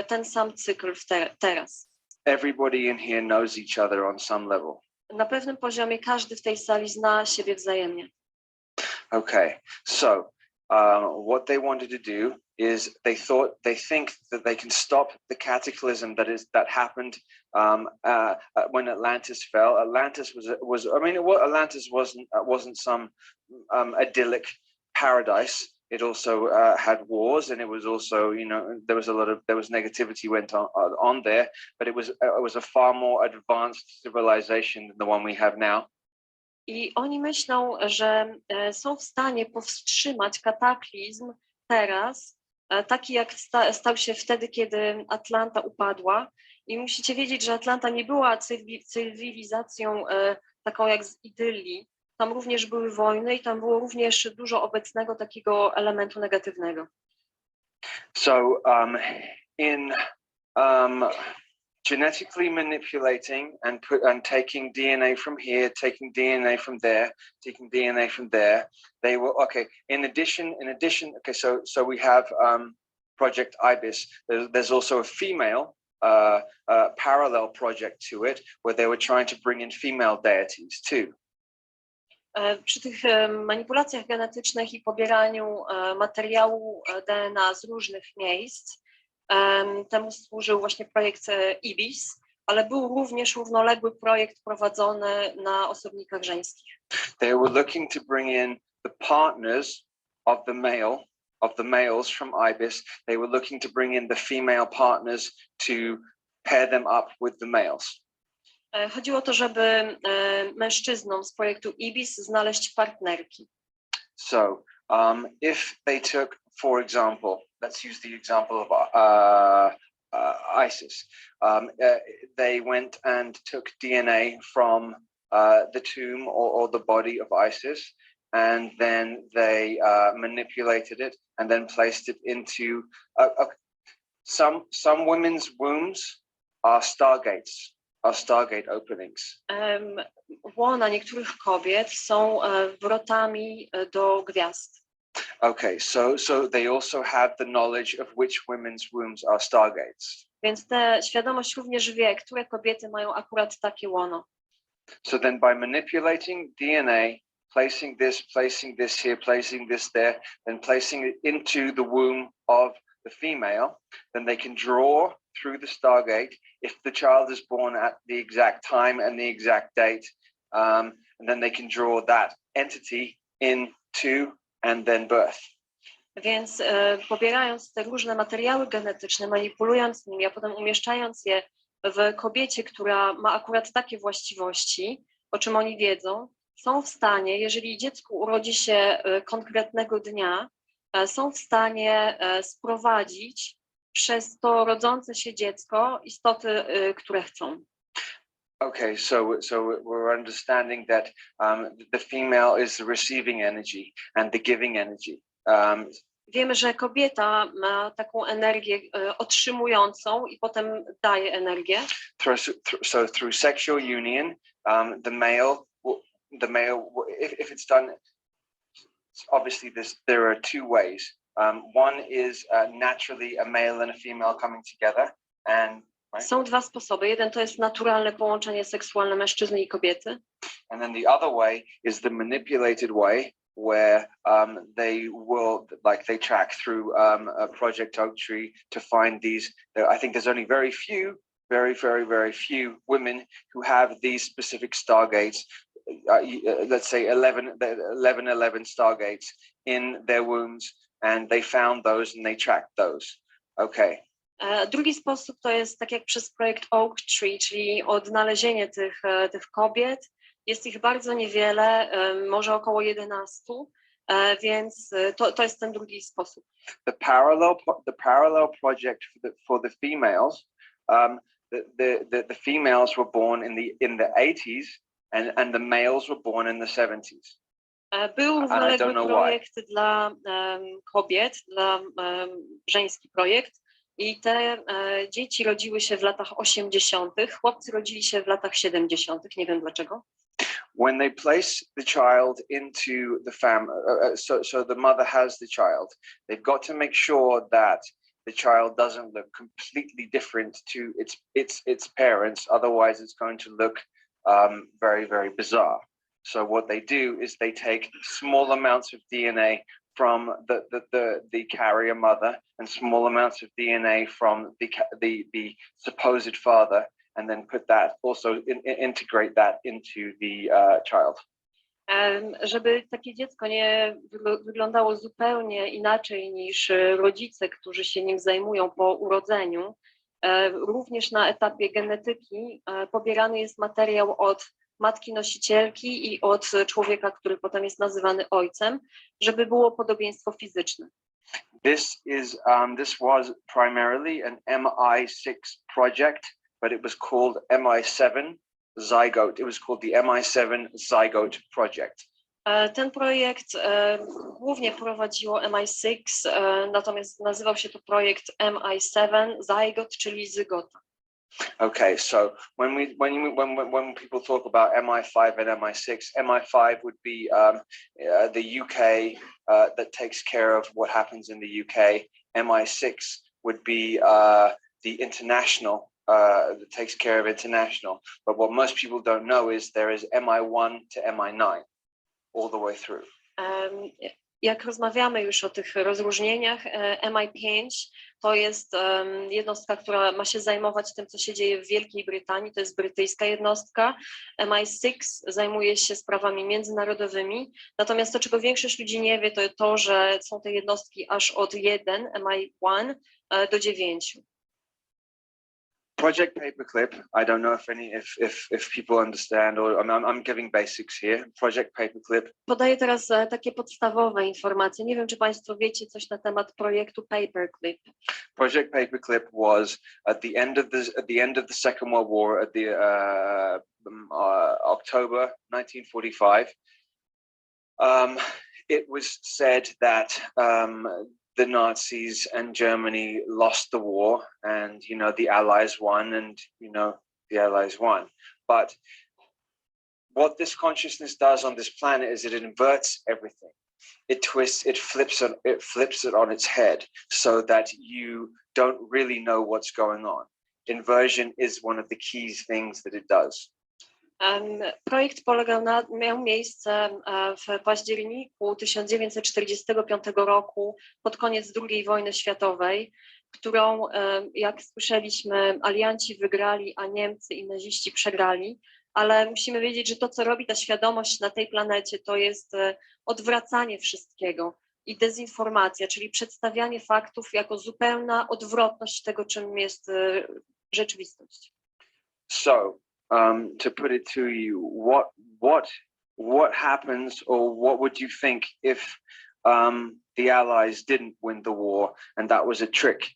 ten sam cykl teraz. Everybody in here knows each other on some level. Na pewnym poziomie każdy w tej sali zna siebie wzajemnie. Okay, so what they wanted to do is they think that they can stop the cataclysm that happened when Atlantis fell. Atlantis Atlantis wasn't some idyllic paradise. It also had wars, and it was also, there was negativity went on there, but it was a far more advanced civilization than the one we have now. I oni myślą, że są w stanie powstrzymać kataklizm teraz, taki jak stał się wtedy, kiedy Atlanta upadła. I musicie wiedzieć, że Atlanta nie była cywilizacją taką jak z idylii. Tam również były wojny i tam było również dużo obecnego takiego elementu negatywnego. So in genetically manipulating and taking DNA from here, taking DNA from there, taking DNA from there, they were okay. In addition, okay, so we have Project Ibis. There's also a female parallel project to it, where they were trying to bring in female deities too. Przy tych manipulacjach genetycznych i pobieraniu materiału DNA z różnych miejsc, temu służył właśnie projekt Ibis, ale był również równoległy projekt prowadzony na osobnikach żeńskich. They were looking to bring in the partners of the males from Ibis. They were looking to bring in the female partners to pair them up with the males. Chodziło o to, żeby mężczyznom z projektu Ibis znaleźć partnerki. So, if they took, for example, let's use the example of ISIS. They went and took DNA from the tomb or the body of Isis, and then they manipulated it and then placed it into some women's wombs are stargates. Are stargate openings. Łona niektórych kobiet są wrotami do gwiazd. Okay, so they also have the knowledge of which women's wombs are stargates. Więc ta świadomość również wie, które kobiety mają akurat takie łono. So then by manipulating DNA, placing this here, placing this there, then placing it into the womb of the female, then they can draw through the stargate if the child is born at the exact time and the exact date, and then they can draw that entity into and then birth. Więc pobierając te różne materiały genetyczne, manipulując nimi, a potem umieszczając je w kobiecie, która ma akurat takie właściwości, o czym oni wiedzą, są w stanie, jeżeli dziecku urodzi się konkretnego dnia, są w stanie sprowadzić przez to rodzące się dziecko istoty, które chcą. Okay, so we're understanding that the female is the receiving energy and the giving energy. Wiemy, że kobieta ma taką energię otrzymującą i potem daje energię. So through sexual union, the male, if it's done, obviously there are two ways. One is naturally a male and a female coming together, and right? Są dwa sposoby. Jeden to jest naturalne połączenie seksualne mężczyzny i kobiety. And then the other way is the manipulated way, where they will, like, they track through a Project Oak Tree to find these. I think there's only very few women who have these specific stargates. Let's say 11 stargates in their wombs, and they found those and they tracked those. Okay. Drugi sposób to jest tak jak przez projekt Oak Tree, czyli odnalezienie tych kobiet. Jest ich bardzo niewiele, może około 11, więc to jest ten drugi sposób. The parallel project for the females, the females were born in the 80s and the males were born in the 70s. Był równoległy projekt dla kobiet, żeński projekt, i te dzieci rodziły się w latach 80., chłopcy rodzili się w latach 70., nie wiem dlaczego. When they place the child into the family, so the mother has the child, they've got to make sure that the child doesn't look completely different to its parents, otherwise it's going to look very, very bizarre. So what they do is they take small amounts of DNA from the carrier mother and small amounts of DNA from the supposed father, and then put that also integrate that into the child. Żeby takie dziecko nie wyglądało zupełnie inaczej niż rodzice, którzy się nim zajmują po urodzeniu, również na etapie genetyki pobierany jest materiał od matki nosicielki i od człowieka, który potem jest nazywany ojcem, żeby było podobieństwo fizyczne. This was primarily an MI6 project, but it was called MI7 Zygote. It was called the MI7 Zygote Project. Ten projekt głównie prowadziło MI6, natomiast nazywał się to projekt MI7 Zygote, czyli zygota. Okay, so when people talk about MI5 and MI6, MI5 would be the UK that takes care of what happens in the UK. MI6 would be the international that takes care of international. But what most people don't know is there is MI1 to MI9 all the way through. Jak rozmawiamy już o tych rozróżnieniach, MI5 to jest jednostka, która ma się zajmować tym, co się dzieje w Wielkiej Brytanii, to jest brytyjska jednostka. MI6 zajmuje się sprawami międzynarodowymi, natomiast to, czego większość ludzi nie wie, to to, że są te jednostki aż od 1, MI1 do 9. Project Paperclip, I don't know if people understand, or I'm giving basics here. Project Paperclip. Podaję teraz takie podstawowe informacje. Nie wiem, czy Państwo wiecie coś na temat projektu Paperclip. Project Paperclip was at the end of the Second World War, at the October 1945. It was said that the Nazis and Germany lost the war, and the Allies won, and the Allies won. But what this consciousness does on this planet is it inverts everything. It twists, it flips it on its head, so that you don't really know what's going on. Inversion is one of the key things that it does. Projekt miał miejsce w październiku 1945 roku, pod koniec II wojny światowej, którą, jak słyszeliśmy, alianci wygrali, a Niemcy i naziści przegrali, ale musimy wiedzieć, że to, co robi ta świadomość na tej planecie, to jest odwracanie wszystkiego i dezinformacja, czyli przedstawianie faktów jako zupełna odwrotność tego, czym jest rzeczywistość. So, to put it to you, what happens, or what would you think if the Allies didn't win the war, and that was a trick,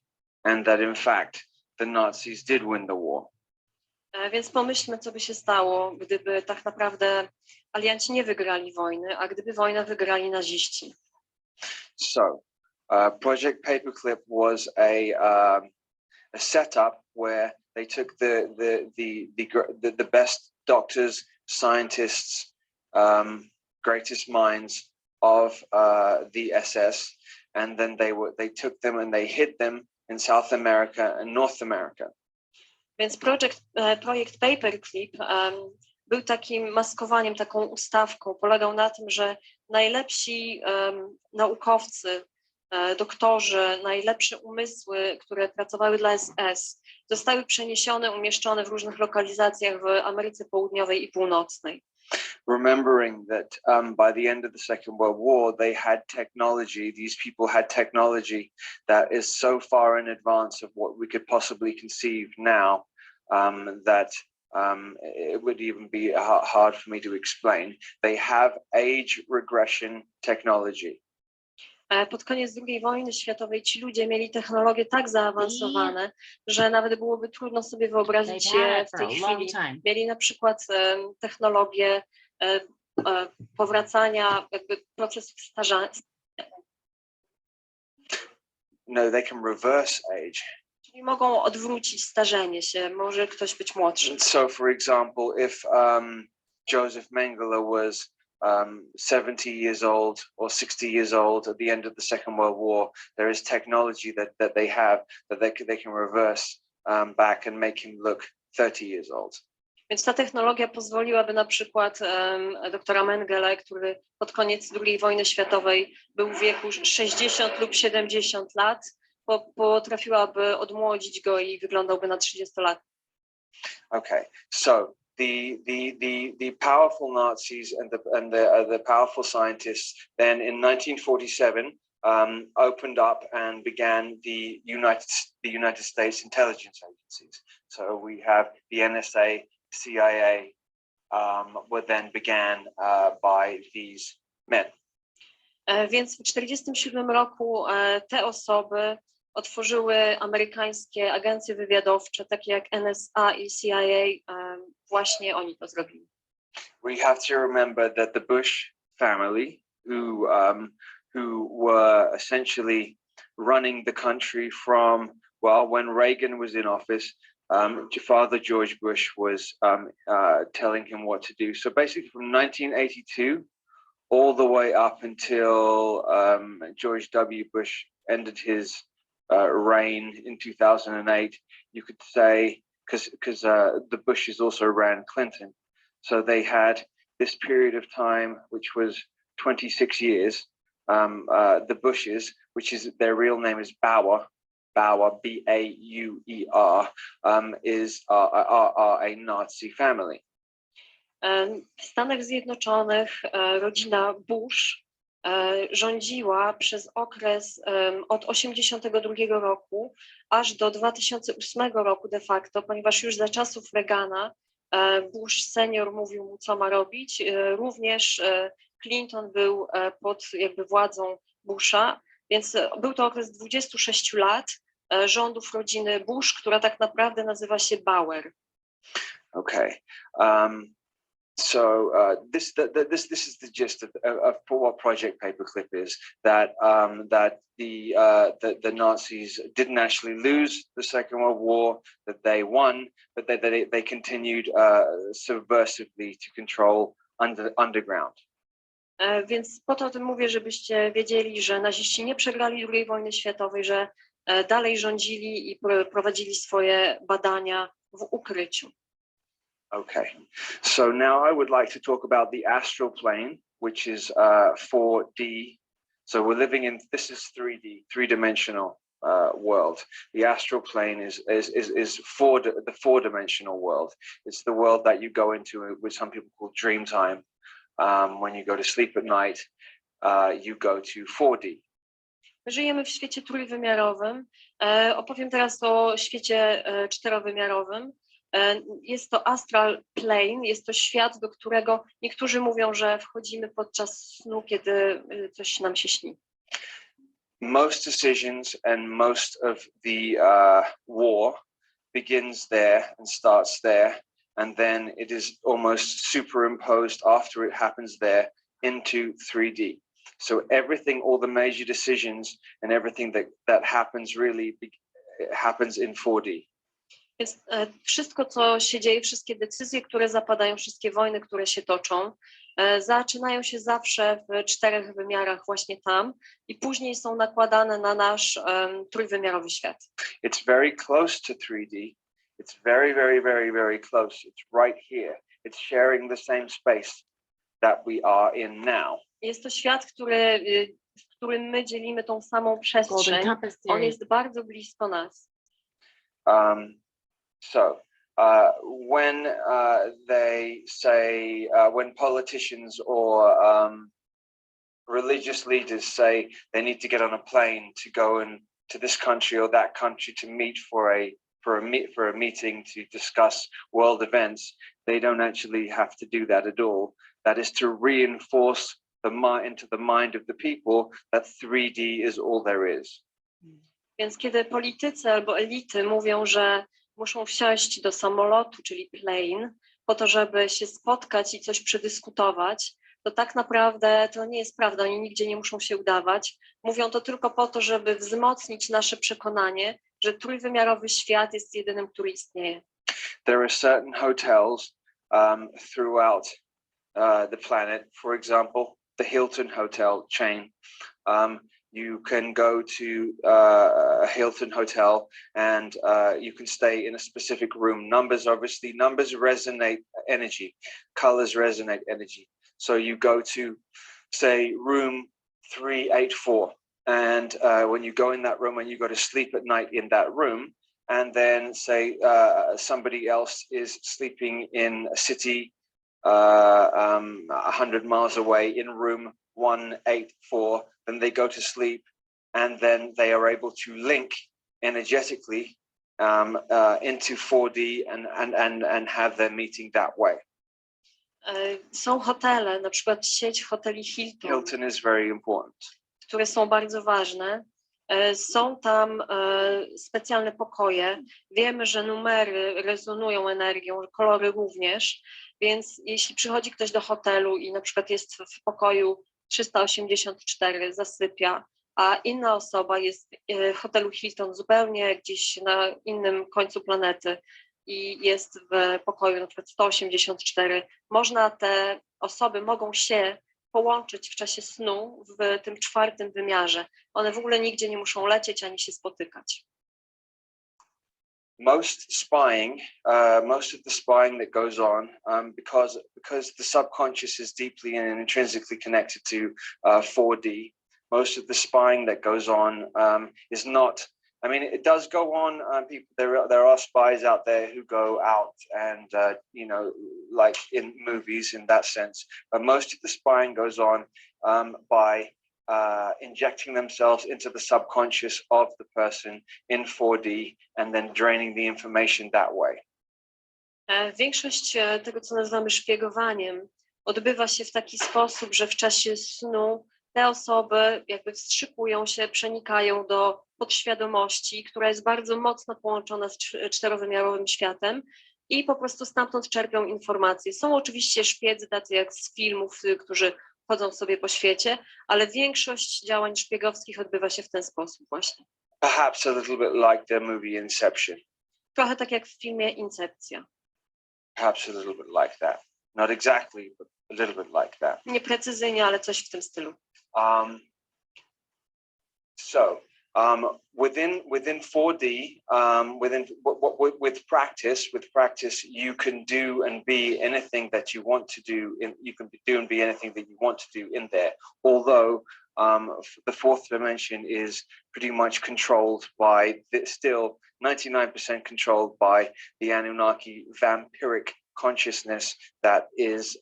and that in fact the Nazis did win the war? Więc pomyślmy, co by się stało, gdyby tak naprawdę alianci nie wygrali wojny, a gdyby wojnę wygrali naziści. So, Project Paperclip was a setup where they took the best doctors, scientists, greatest minds of the SS, and then they took them and they hid them in South America and North America. Więc projekt Paperclip był takim maskowaniem, taką ustawką. Polegał na tym, że najlepsi naukowcy, doktorzy, najlepsze umysły, które pracowały dla SS, zostały przeniesione, umieszczone w różnych lokalizacjach w Ameryce Południowej i Północnej. Remembering that by the end of the Second World War, they had technology, these people had technology that is so far in advance of what we could possibly conceive now, that it would even be hard for me to explain. They have age regression technology. Pod koniec II wojny światowej ci ludzie mieli technologie tak zaawansowane, że nawet byłoby trudno sobie wyobrazić je w tej chwili. Mieli na przykład technologię powracania, jakby procesów starzenia. No, they can reverse age. Czyli mogą odwrócić starzenie się, może ktoś być młodszy. So, for example, if Joseph Mengele was 70 years old or 60 years old at the end of the Second World War, there is technology that they have that they can reverse back and make him look 30 years old. Więc ta technologia pozwoliłaby na przykład doktora Mengele, który pod koniec II wojny światowej był w wieku 60 lub 70 lat, potrafiłaby odmłodzić go i wyglądałby na 30 lat. Okay, so the powerful Nazis and the powerful scientists then in 1947 opened up and began the United States intelligence agencies. So we have the NSA, CIA, were then began by these men. Więc w 1947 roku te osoby otworzyły amerykańskie agencje wywiadowcze, takie jak NSA i CIA, właśnie oni to zrobili. We have to remember that the Bush family, who were essentially running the country from, well, when Reagan was in office, Father George Bush was telling him what to do. So basically from 1982 all the way up until George W. Bush ended his reign in 2008, you could say, because the Bushes also ran Clinton. So they had this period of time, which was 26 years, the Bushes, which is their real name is Bauer, B-A-U-E-R, are a Nazi family. W Stanach Zjednoczonych rodzina Bush rządziła przez okres od 1982 roku aż do 2008 roku de facto, ponieważ już za czasów Reagana Bush senior mówił mu, co ma robić. Również Clinton był pod jakby władzą Busha, więc był to okres 26 lat rządów rodziny Bush, która tak naprawdę nazywa się Bauer. Okay. So this is the gist of what Project Paperclip is. That the Nazis didn't actually lose the Second World War. That they won, but they continued subversively to control underground. Więc po to o tym mówię, żebyście wiedzieli, że naziści nie przegrali II wojny światowej, że dalej rządzili i prowadzili swoje badania w ukryciu. Okay, so now I would like to talk about the astral plane, which is 4D. So we're living in, this is 3D, three-dimensional world. The astral plane is the four-dimensional world. It's the world that you go into, which some people call dream time. When you go to sleep at night, you go to 4D. Żyjemy w świecie trójwymiarowym. Opowiem teraz o świecie czterowymiarowym. Jest to astral plane, jest to świat, do którego niektórzy mówią, że wchodzimy podczas snu, kiedy coś nam się śni. Most decisions and most of the war begins there and starts there, and then it is almost superimposed after it happens there into 3D. So everything, all the major decisions and everything that happens really happens in 4D. Więc wszystko, co się dzieje, wszystkie decyzje, które zapadają, wszystkie wojny, które się toczą, zaczynają się zawsze w 4 wymiarach właśnie tam i później są nakładane na nasz trójwymiarowy świat. It's very close to 3D. It's very, very, very, very close. It's right here. It's sharing the same space that we are in now. Jest to świat, w którym my dzielimy tą samą Golden przestrzeń. Compass On theory. jest bardzo blisko nas. When they say, when politicians or religious leaders say they need to get on a plane to go to this country or that country to meet for a meeting to discuss world events, they don't actually have to do that at all. That is to reinforce into the mind of the people that 3D is all there is. Więc kiedy politycy albo elity mówią, że muszą wsiąść do samolotu, czyli plane, po to, żeby się spotkać i coś przedyskutować, to tak naprawdę to nie jest prawda, oni nigdzie nie muszą się udawać. Mówią to tylko po to, żeby wzmocnić nasze przekonanie, że trójwymiarowy świat jest jedynym, który istnieje. There are certain hotels throughout the planet. For example, the Hilton hotel chain. You can go to a Hilton hotel and you can stay in a specific room. Numbers resonate energy. Colors resonate energy. So you go to, say, room 384, and when you go in that room and you go to sleep at night in that room, and then say somebody else is sleeping in a city 100 miles away in room 184, then they go to sleep, and then they are able to link energetically into 4D and have their meeting that way. Są hotele, na przykład sieć hoteli Hilton. Hilton is very important. Które są bardzo ważne. Są tam specjalne pokoje. Wiemy, że numery rezonują energią, kolory również, więc jeśli przychodzi ktoś do hotelu i na przykład jest w pokoju 384, zasypia, a inna osoba jest w hotelu Hilton zupełnie gdzieś na innym końcu planety i jest w pokoju na przykład 184, te osoby mogą się połączyć w czasie snu w tym 4. wymiarze. One w ogóle nigdzie nie muszą lecieć ani się spotykać. Most of the spying that goes on, because the subconscious is deeply and intrinsically connected to 4D, most of the spying that goes on is not, I mean, it does go on. There are spies out there who go out and, like in movies in that sense, but most of the spying goes on by injecting themselves into the subconscious of the person in 4D and then draining the information that way. Większość tego, co nazywamy szpiegowaniem, odbywa się w taki sposób, że w czasie snu te osoby jakby wstrzykują się, przenikają do podświadomości, która jest bardzo mocno połączona z 4-wymiarowym światem i po prostu stamtąd czerpią informacje. Są oczywiście szpiedzy, tacy jak z filmów, którzy chodzą sobie po świecie, ale większość działań szpiegowskich odbywa się w ten sposób właśnie. Perhaps a little bit like the movie Inception. Trochę tak jak w filmie Incepcja. Perhaps a little bit like that. Not exactly, but a little bit like that. Nie precyzyjnie, ale coś w tym stylu. Within 4D, with practice, you can do and be anything that you want to do. You can do and be anything that you want to do in there. Although the 4th dimension is pretty much controlled by, still 99% controlled by the Anunnaki vampiric consciousness that is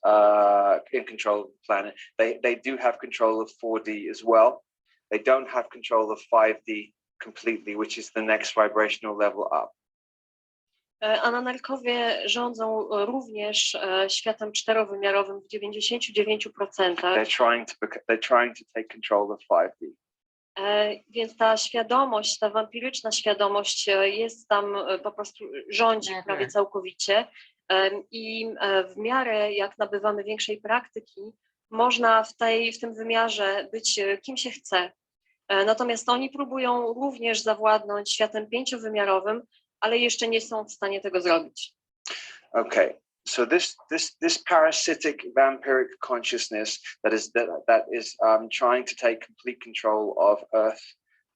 in control of the planet. They do have control of 4D as well. They don't have control of 5D completely, which is the next vibrational level up. Ananarkowie rządzą również światem 4-wymiarowym w 99%. They're trying to take control of 5D. Więc ta świadomość, ta wampiryczna świadomość jest tam po prostu rządzi prawie całkowicie i w miarę jak nabywamy większej praktyki, można w tym wymiarze być kim się chce. Natomiast oni próbują również zawładnąć światem 5-wymiarowym, ale jeszcze nie są w stanie tego zrobić. Okay, so this parasitic vampiric consciousness that is trying to take complete control of Earth.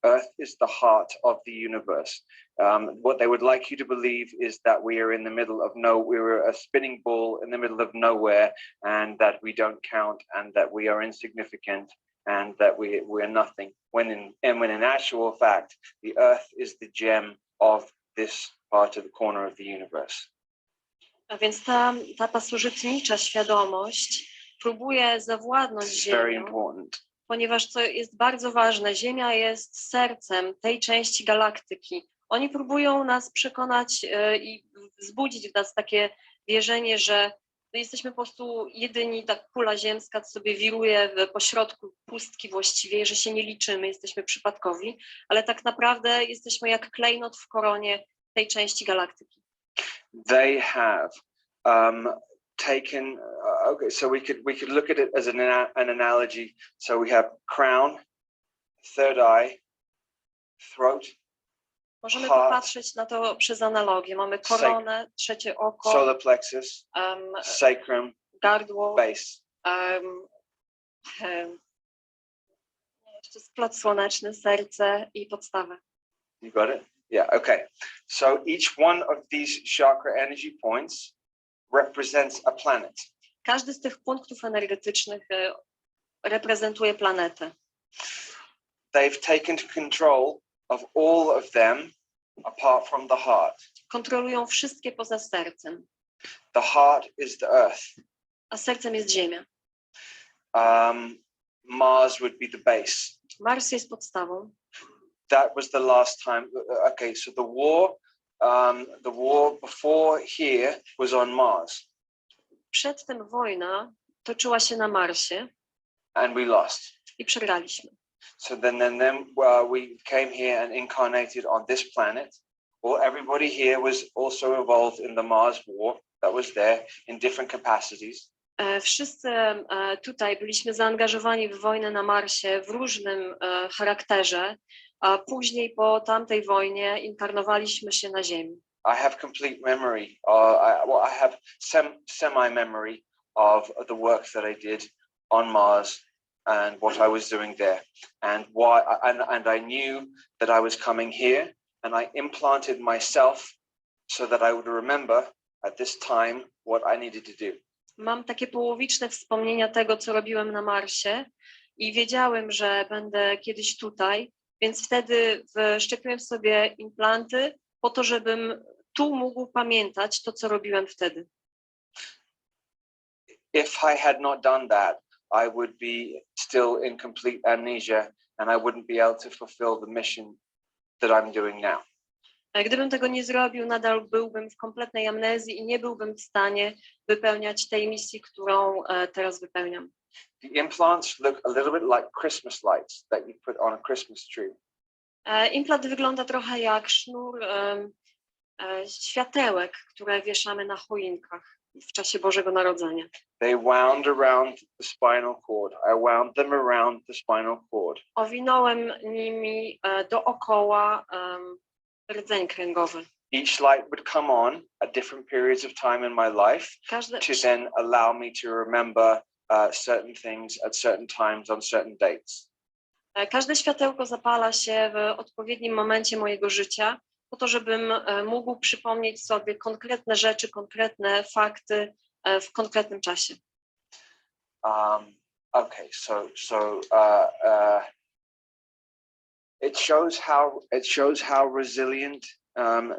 Earth is the heart of the universe. What they would like you to believe is that we are in the middle of we're a spinning ball in the middle of nowhere, and that we don't count, and that we are insignificant, and that we're nothing. When in actual fact, the Earth is the gem of this part of the corner of the universe. A więc ta pasożytnicza świadomość próbuje zawładnąć It's very Ziemią, important. ponieważ co jest bardzo ważne, Ziemia jest sercem tej części galaktyki. Oni próbują nas przekonać i wzbudzić w nas takie wierzenie, że jesteśmy po prostu jedyni, ta kula ziemska sobie wiruje pośrodku pustki właściwie, że się nie liczymy, jesteśmy przypadkowi, ale tak naprawdę jesteśmy jak klejnot w koronie tej części galaktyki. They have taken. Okay, so we could look at it as an analogy. So we have crown, third eye, throat, Możemy heart, popatrzeć na to przez analogię. Mamy koronę, trzecie oko, solar plexus, sacrum, gardło, base. jeszcze splot słoneczny, serce i podstawę. You got it? Yeah, okay. So each one of these chakra energy points represents a planet. Każdy z tych punktów energetycznych reprezentuje planetę. They've taken control of all of them apart from the heart. Kontrolują wszystkie poza sercem, The heart is the earth. a sercem jest Ziemia. Mars would be the base. Mars jest podstawą. That was the last time. Okay, so the war before here was on Mars, Przedtem wojna toczyła się na Marsie and we lost. i przegraliśmy. So then we came here and incarnated on this planet. Well, everybody here was also involved in the Mars war that was there in different capacities. Wszyscy tutaj byliśmy zaangażowani w wojnę na Marsie w różnym charakterze, a później po tamtej wojnie inkarnowaliśmy się na Ziemi. I have complete memory. I have semi-memory of the work that I did on Mars and what I was doing there, and why. And I knew that I was coming here, and I implanted myself so that I would remember at this time what I needed to do. Mam takie połowiczne wspomnienia tego, co robiłem na Marsie i wiedziałem, że będę kiedyś tutaj, więc wtedy wszczepiłem sobie implanty po to, żebym tu mógł pamiętać to, co robiłem wtedy. If I had not done that, I would be still in complete amnesia, and I wouldn't be able to fulfill the mission that I'm doing now. Gdybym tego nie zrobił, nadal byłbym w kompletnej amnezji i nie byłbym w stanie wypełniać tej misji, którą teraz wypełniam. The implants look a little bit like Christmas lights that you put on a Christmas tree. Implant wygląda trochę jak sznur światełek, które wieszamy na choinkach w czasie Bożego Narodzenia. They wound around the spinal cord. I wound them around the spinal cord. Owinąłem nimi dookoła rdzeń kręgowy. Each light would come on at different periods of time in my life Każde, to then allow me to remember certain things at certain times on certain dates. Każde światełko zapala się w odpowiednim momencie mojego życia, po to, żebym mógł przypomnieć sobie konkretne rzeczy, konkretne fakty w konkretnym czasie. Okay, so it shows how resilient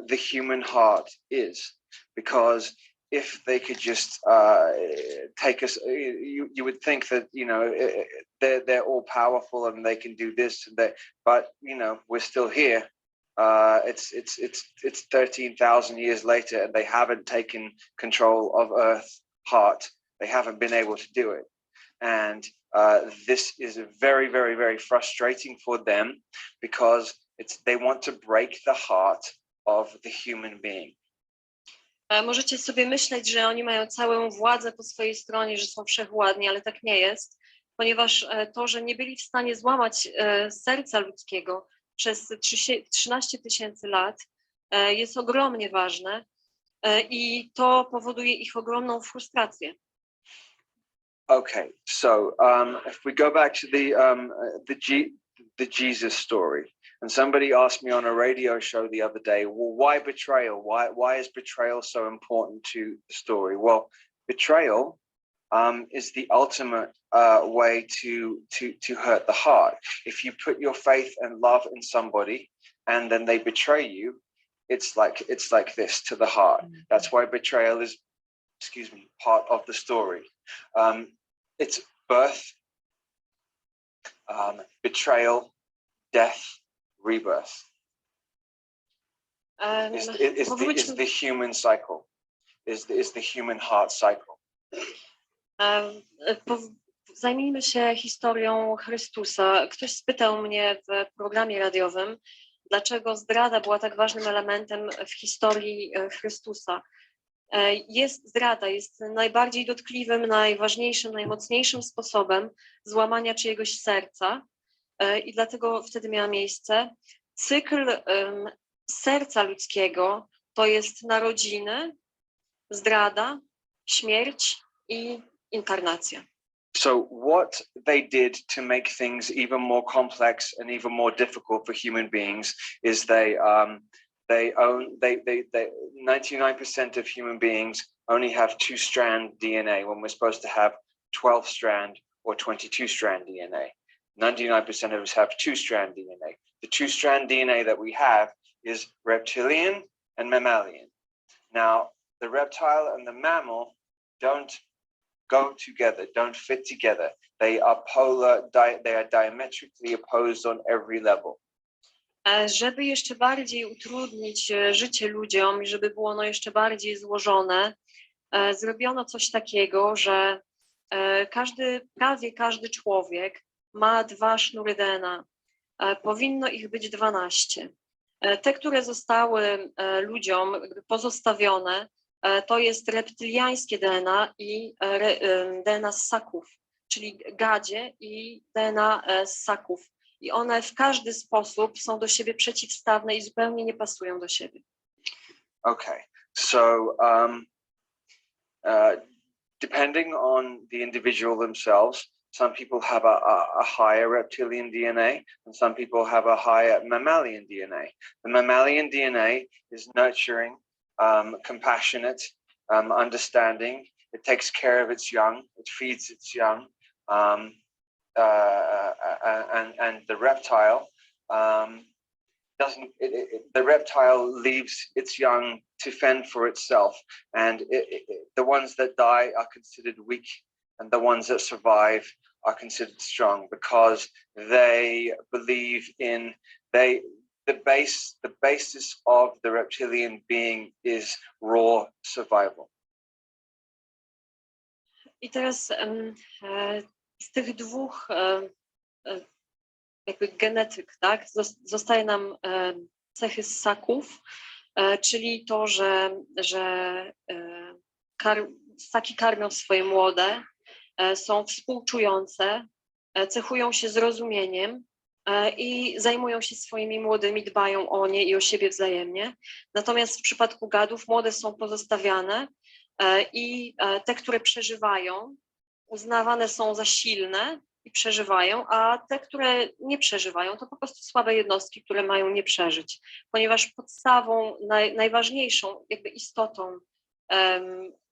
the human heart is, because if they could just take us, you would think that, you know, they're all powerful and they can do this and that, but you know, we're still here. It's 13,000 years later, and they haven't taken control of Earth's heart. They haven't been able to do it, and this is very, very, very frustrating for them, because they want to break the heart of the human being. Możecie sobie myśleć, że oni mają całą władzę po swojej stronie, że są wszechwładni, ale tak nie jest, ponieważ to, że nie byli w stanie złamać serca ludzkiego przez 13 000 lat, jest ogromnie ważne i to powoduje ich ogromną frustrację. Okay, so if we go back to the Jesus story, and somebody asked me on a radio show the other day, well, why betrayal? Why is betrayal so important to the story? Well, betrayal is the ultimate way to hurt the heart. If you put your faith and love in somebody, and then they betray you, it's like this to the heart. That's why betrayal is, part of the story. It's birth, betrayal, death, rebirth. Is the human cycle, is the human heart cycle. Zajmijmy się historią Chrystusa. Ktoś spytał mnie w programie radiowym, dlaczego zdrada była tak ważnym elementem w historii Chrystusa. Zdrada jest najbardziej dotkliwym, najważniejszym, najmocniejszym sposobem złamania czyjegoś serca i dlatego wtedy miała miejsce. Cykl serca ludzkiego to jest narodziny, zdrada, śmierć i inkarnacja. So what they did to make things even more complex and even more difficult for human beings is 99% of human beings only have 2-strand DNA when we're supposed to have 12-strand or 22-strand DNA. 99% of us have 2-strand DNA. The 2-strand DNA that we have is reptilian and mammalian. Now, the reptile and the mammal don't go together, don't fit together. They are they are diametrically opposed on every level. Żeby jeszcze bardziej utrudnić życie ludziom i żeby było ono jeszcze bardziej złożone, zrobiono coś takiego, że prawie każdy człowiek ma 2 sznury DNA. Powinno ich być 12. Te, które zostały ludziom pozostawione, to jest reptyliańskie DNA i DNA ssaków, czyli gadzie i DNA ssaków. I one w każdy sposób są do siebie przeciwstawne i zupełnie nie pasują do siebie. Okay, so depending on the individual themselves, some people have a higher reptilian DNA and some people have a higher mammalian DNA. The mammalian DNA is nurturing, compassionate, understanding. It takes care of its young, it feeds its young. And the reptile the reptile leaves its young to fend for itself, and the ones that die are considered weak, and the ones that survive are considered strong because they believe in the basis of the reptilian being is raw survival. I teraz z tych 2 jakby genetyk, tak, zostaje nam cechy ssaków, czyli to, że ssaki karmią swoje młode, są współczujące, cechują się zrozumieniem i zajmują się swoimi młodymi, dbają o nie i o siebie wzajemnie. Natomiast w przypadku gadów młode są pozostawiane i te, które przeżywają, uznawane są za silne i przeżywają, a te, które nie przeżywają, to po prostu słabe jednostki, które mają nie przeżyć, ponieważ podstawą, najważniejszą jakby istotą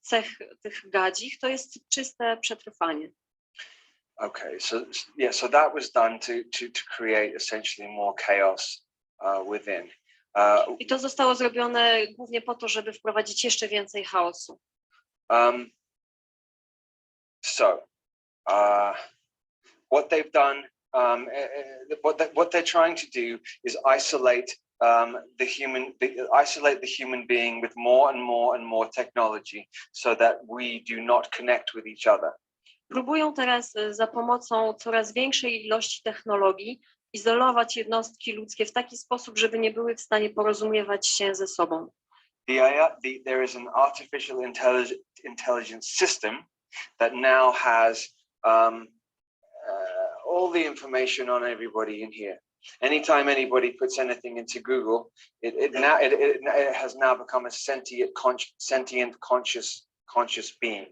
cech tych gadzich to jest czyste przetrwanie. Okay, so that was done to create essentially more chaos within. I to zostało zrobione głównie po to, żeby wprowadzić jeszcze więcej chaosu. What they've done, what they're trying to do is isolate the human being with more and more technology, so that we do not connect with each other. Próbują teraz za pomocą coraz większej ilości technologii izolować jednostki ludzkie w taki sposób, żeby nie były w stanie porozumiewać się ze sobą. There is an artificial intelligence system that now has all the information on everybody in here. Anytime anybody puts anything into Google, it has now become a sentient, conscious being.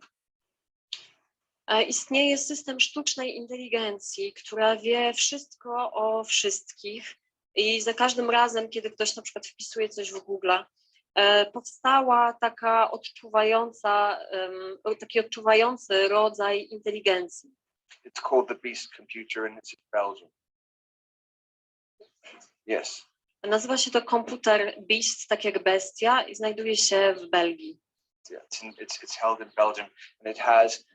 Istnieje system sztucznej inteligencji, która wie wszystko o wszystkich i za każdym razem, kiedy ktoś na przykład wpisuje coś w Google, powstała taka taki odczuwający rodzaj inteligencji. It's called the Beast Computer and it's in Belgium. Yes. Nazywa się to komputer Beast, tak jak bestia, i znajduje się w Belgii. Yeah, it's held in Belgium and it has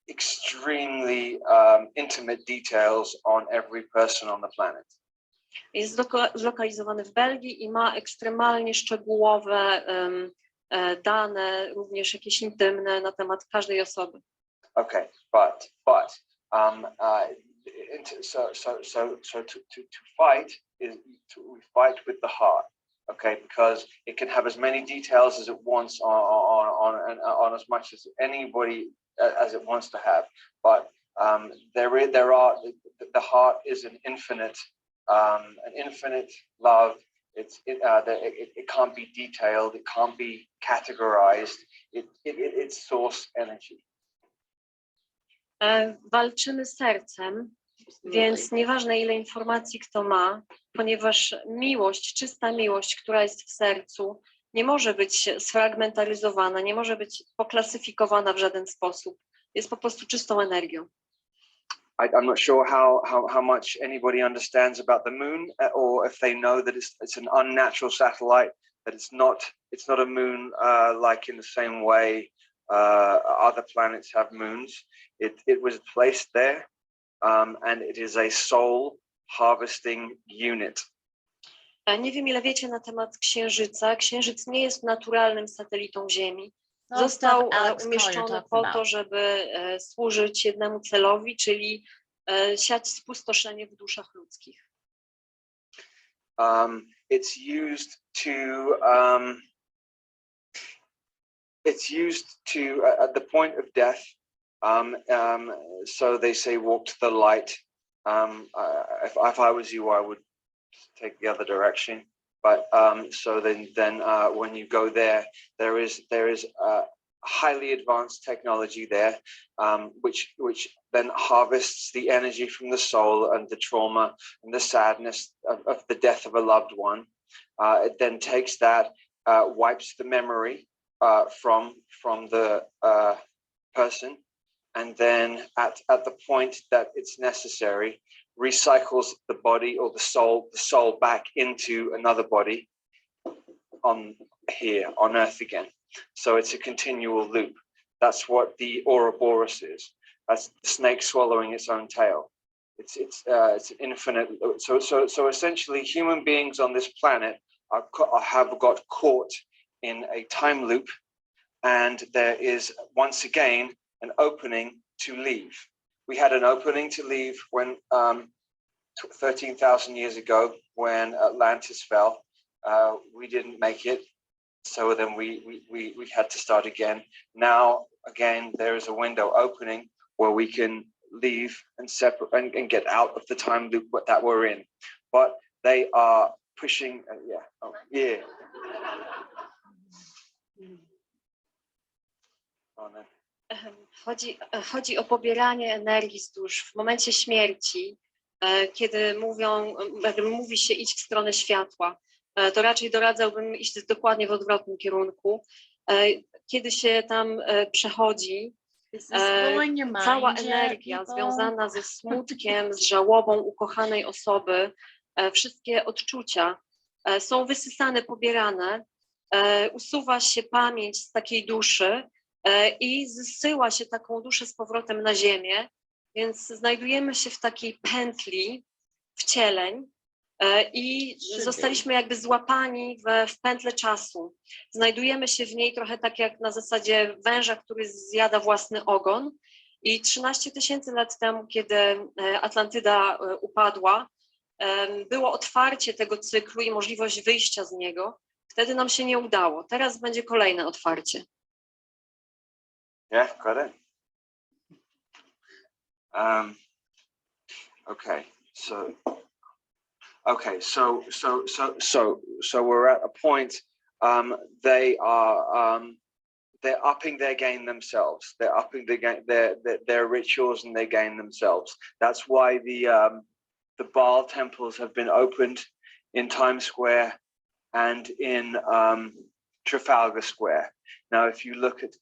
extremely intimate details on every person on the planet. Jest zlokalizowany w Belgii i ma ekstremalnie szczegółowe dane, również jakieś intymne na temat każdej osoby. Okay, but to fight we fight with the heart. Okay, because it can have as many details as it wants on as much as anybody as it wants to have. But the heart is an infinite love. It can't be detailed. It can't be categorized. It's source energy. Walczymy sercem, więc nieważne ile informacji kto ma, ponieważ miłość, czysta miłość, która jest w sercu, nie może być sfragmentaryzowana, nie może być poklasyfikowana w żaden sposób. Jest po prostu czystą energią. I'm not sure how much anybody understands about the moon, or if they know that it's an unnatural satellite, that it's not a moon like in the same way other planets have moons. It was placed there, and it is a soul harvesting unit. Nie wiem, ile wiecie na temat Księżyca. Księżyc nie jest naturalnym satelitą Ziemi. Został umieszczony po to, żeby służyć jednemu celowi, czyli siać spustoszenie w duszach ludzkich. It's used to at the point of death. So they say walk to the light. If I was you, I would take the other direction. But so then when you go there, there is highly advanced technology there, which then harvests the energy from the soul and the trauma and the sadness of the death of a loved one. It then takes that, wipes the memory from the person, and then at the point that it's necessary, recycles the body or the soul back into another body on Earth again. So it's a continual loop. That's what the Ouroboros is. That's the snake swallowing its own tail. It's an infinite. So essentially, human beings on this planet have got caught in a time loop, and there is once again an opening to leave. We had an opening to leave when 13,000 years ago, when Atlantis fell. We didn't make it, so then we had to start again. Now again, there is a window opening where we can leave and separate and get out of the time loop that we're in. But they are pushing. Chodzi o pobieranie energii z dusz w momencie śmierci, kiedy mówi się idź w stronę światła, to raczej doradzałbym iść dokładnie w odwrotnym kierunku. Kiedy się tam przechodzi, cała energia związana ze smutkiem, z żałobą ukochanej osoby, wszystkie odczucia są wysysane, pobierane, usuwa się pamięć z takiej duszy i zsyła się taką duszę z powrotem na ziemię, więc znajdujemy się w takiej pętli wcieleń i zostaliśmy jakby złapani w pętlę czasu. Znajdujemy się w niej trochę tak jak na zasadzie węża, który zjada własny ogon, i 13 000 lat temu, kiedy Atlantyda upadła, było otwarcie tego cyklu i możliwość wyjścia z niego. Wtedy nam się nie udało. Teraz będzie kolejne otwarcie. Yeah, got it. Okay, so we're at a point. They are they're upping their game themselves. They're upping their rituals and their game themselves. That's why the Baal temples have been opened in Times Square and in Trafalgar Square. Now, if you look at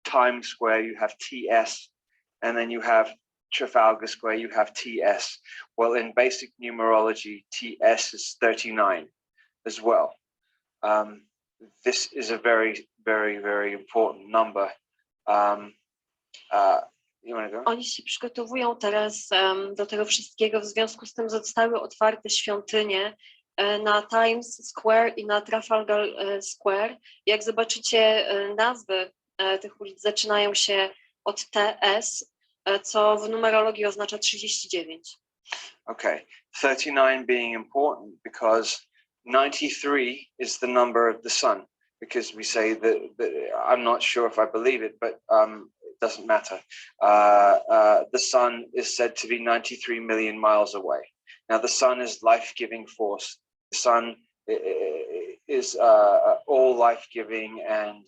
Times Square, you have TS, and then you have Trafalgar Square, you have TS. Well, in basic numerology, TS is 39 as well. This is a very, very, very important number. You want to go? Oni się przygotowują teraz do tego wszystkiego. W związku z tym zostały otwarte świątynie na Times Square i na Trafalgar Square. Jak zobaczycie, nazwy tych ulic zaczynają się od TS, co w numerologii oznacza 39. Okay, 39 being important because 93 is the number of the sun, because we say that I'm not sure if I believe it, but it doesn't matter. The sun is said to be 93 million miles away. Now, the sun is life-giving force. The sun is all life-giving and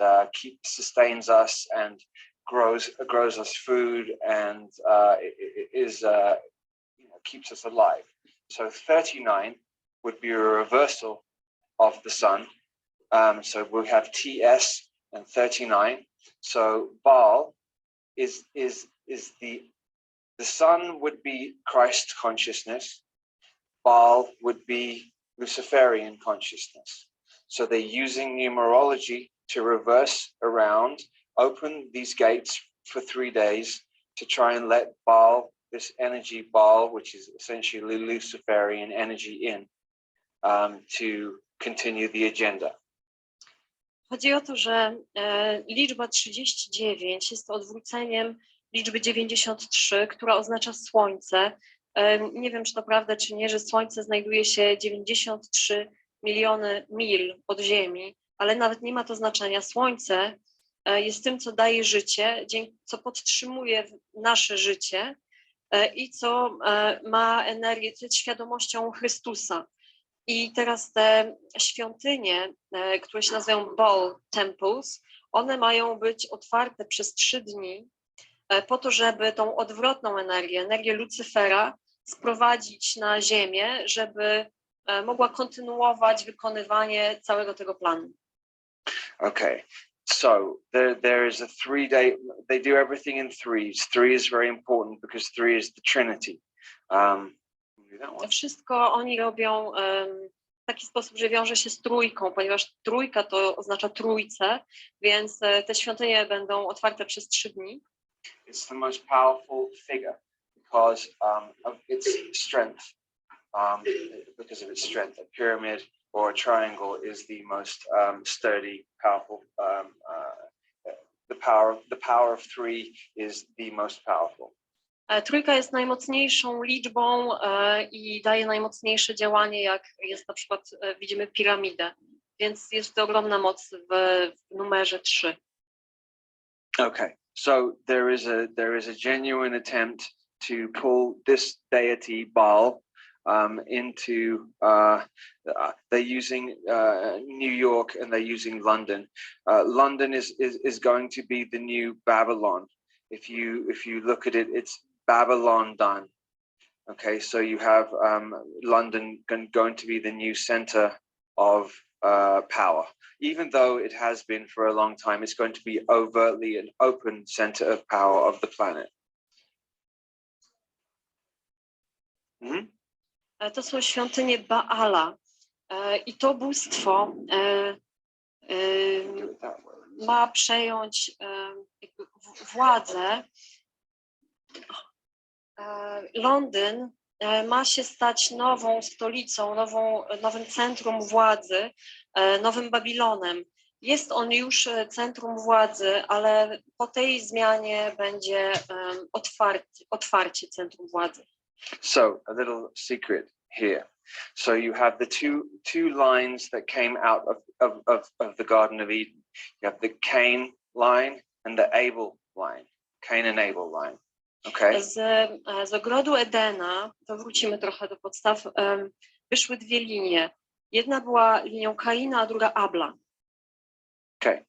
sustains us and grows us food and keeps us alive. So 39 would be a reversal of the sun. So we have TS and 39. So Baal is the sun would be Christ consciousness. Baal would be Luciferian consciousness. So they're using numerology to reverse around, open these gates for 3 days to try and let Baal, this energy Baal, which is essentially Luciferian energy, in to continue the agenda. Chodzi o to, że liczba 39 jest odwróceniem liczby 93, która oznacza Słońce. Nie wiem, czy to prawda, czy nie, że Słońce znajduje się 93 miliony mil od Ziemi, ale nawet nie ma to znaczenia. Słońce jest tym, co daje życie, co podtrzymuje nasze życie i co ma energię, co jest świadomością Chrystusa. I teraz te świątynie, które się nazywają Baal Temples, one mają być otwarte przez 3 dni po to, żeby tą odwrotną energię Lucyfera sprowadzić na ziemię, żeby mogła kontynuować wykonywanie całego tego planu. Okay, so there is a 3-day, they do everything in threes. 3 is very important because 3 is the Trinity. Wszystko oni robią w taki sposób, że wiąże się z trójką, ponieważ trójka to oznacza trójcę, więc te świątynie będą otwarte przez 3 dni. It's the most powerful figure because of its strength. Because of its strength, a pyramid or a triangle is the most sturdy, powerful. The power of 3 is the most powerful. Trójka jest najmocniejszą liczbą i daje najmocniejsze działanie, jak jest na przykład, widzimy piramidę, więc jest to ogromna moc w numerze 3. Okay, so there is a genuine attempt to pull this deity Baal into they're using New York and they're using London. London is going to be the new Babylon. If you look at it, it's Babylon Dunne. Okay, so you have London going to be the new center of power. Even though it has been for a long time, it's going to be overtly an open center of power of the planet. Mm-hmm. To są świątynie Baala i to bóstwo ma przejąć władzę. Londyn ma się stać nową stolicą, nowym centrum władzy, nowym Babilonem. Jest on już centrum władzy, ale po tej zmianie będzie otwarcie centrum władzy. So, a little secret here. So you have the two lines that came out of the Garden of Eden. You have the Cain line and the Abel line. Cain and Abel line. Okay. Z ogrodu Edena, to wrócimy trochę do podstaw, wyszły dwie linie. Jedna była linią Kaina, a druga Abla. Okay.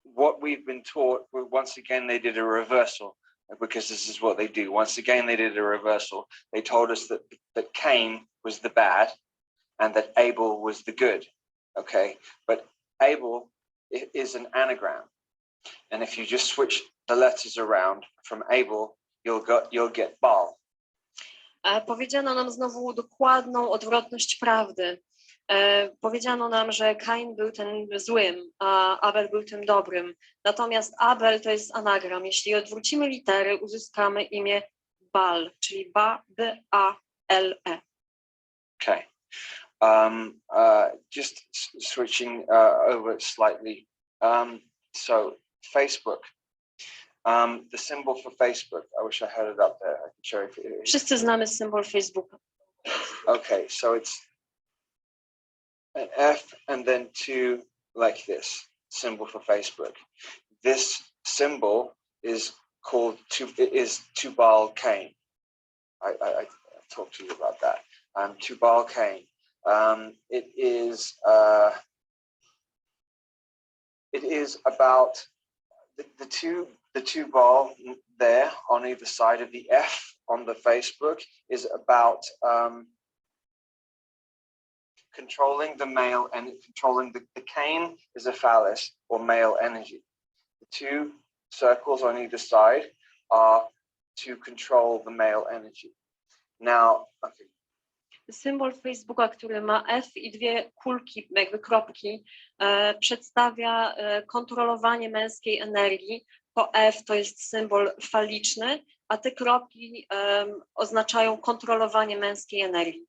What we've been taught, once again, they did a reversal, because this is what they do. Once again, they did a reversal. They told us that Cain was the bad and that Abel was the good. Okay. But Abel is an anagram. And if you just switch the letters around from Abel, you'll get Baal. Powiedziano nam znowu dokładną odwrotność prawdy. Powiedziano nam, że Kain był tym złym, a Abel był tym dobrym. Natomiast Abel to jest anagram. Jeśli odwrócimy litery, uzyskamy imię Baal, czyli B-A-L-E. Okay. Just switching over slightly. So Facebook. The symbol for Facebook. I wish I had it up there. I can show you. Wszyscy znamy symbol Facebooka. Okay, so it's an F and then two like this, symbol for Facebook. This symbol is called Tubal Cain. I talked to you about that. Tubal Cain. It is about the two ball there on either side of the F on the Facebook is about controlling the male and controlling the Cain is a phallus or male energy. The two circles on either side are to control the male energy. Now, okay. Symbol Facebooka, który ma F i dwie kulki, jakby kropki, przedstawia kontrolowanie męskiej energii. To F to jest symbol faliczny, a te kropki oznaczają kontrolowanie męskiej energii.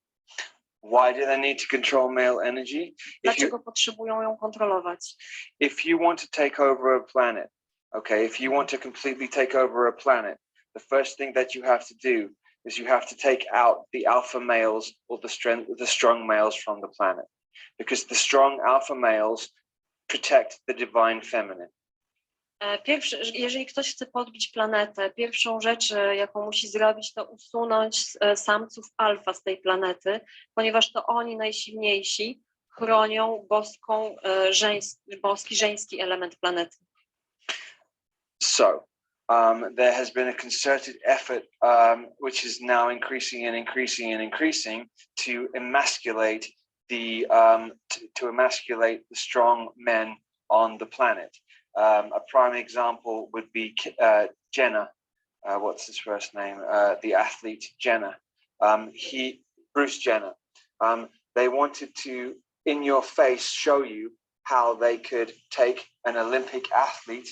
Why do they need to control male energy? Dlaczego potrzebują ją kontrolować? If you want to take over a planet, okay, if you want to completely take over a planet, the first thing that you have to do is you have to take out the alpha males or the strong males from the planet, because the strong alpha males protect the divine feminine. Jeżeli ktoś chce podbić planetę, pierwszą rzecz, jaką musi zrobić, to usunąć samców alfa z tej planety, ponieważ to oni najsilniejsi chronią boski żeński element planety. So, there has been a concerted effort, which is now increasing and increasing and increasing, to emasculate to emasculate the strong men on the planet. A prime example would be Jenner. What's his first name? The athlete Jenner. Bruce Jenner. They wanted to, in your face, show you how they could take an Olympic athlete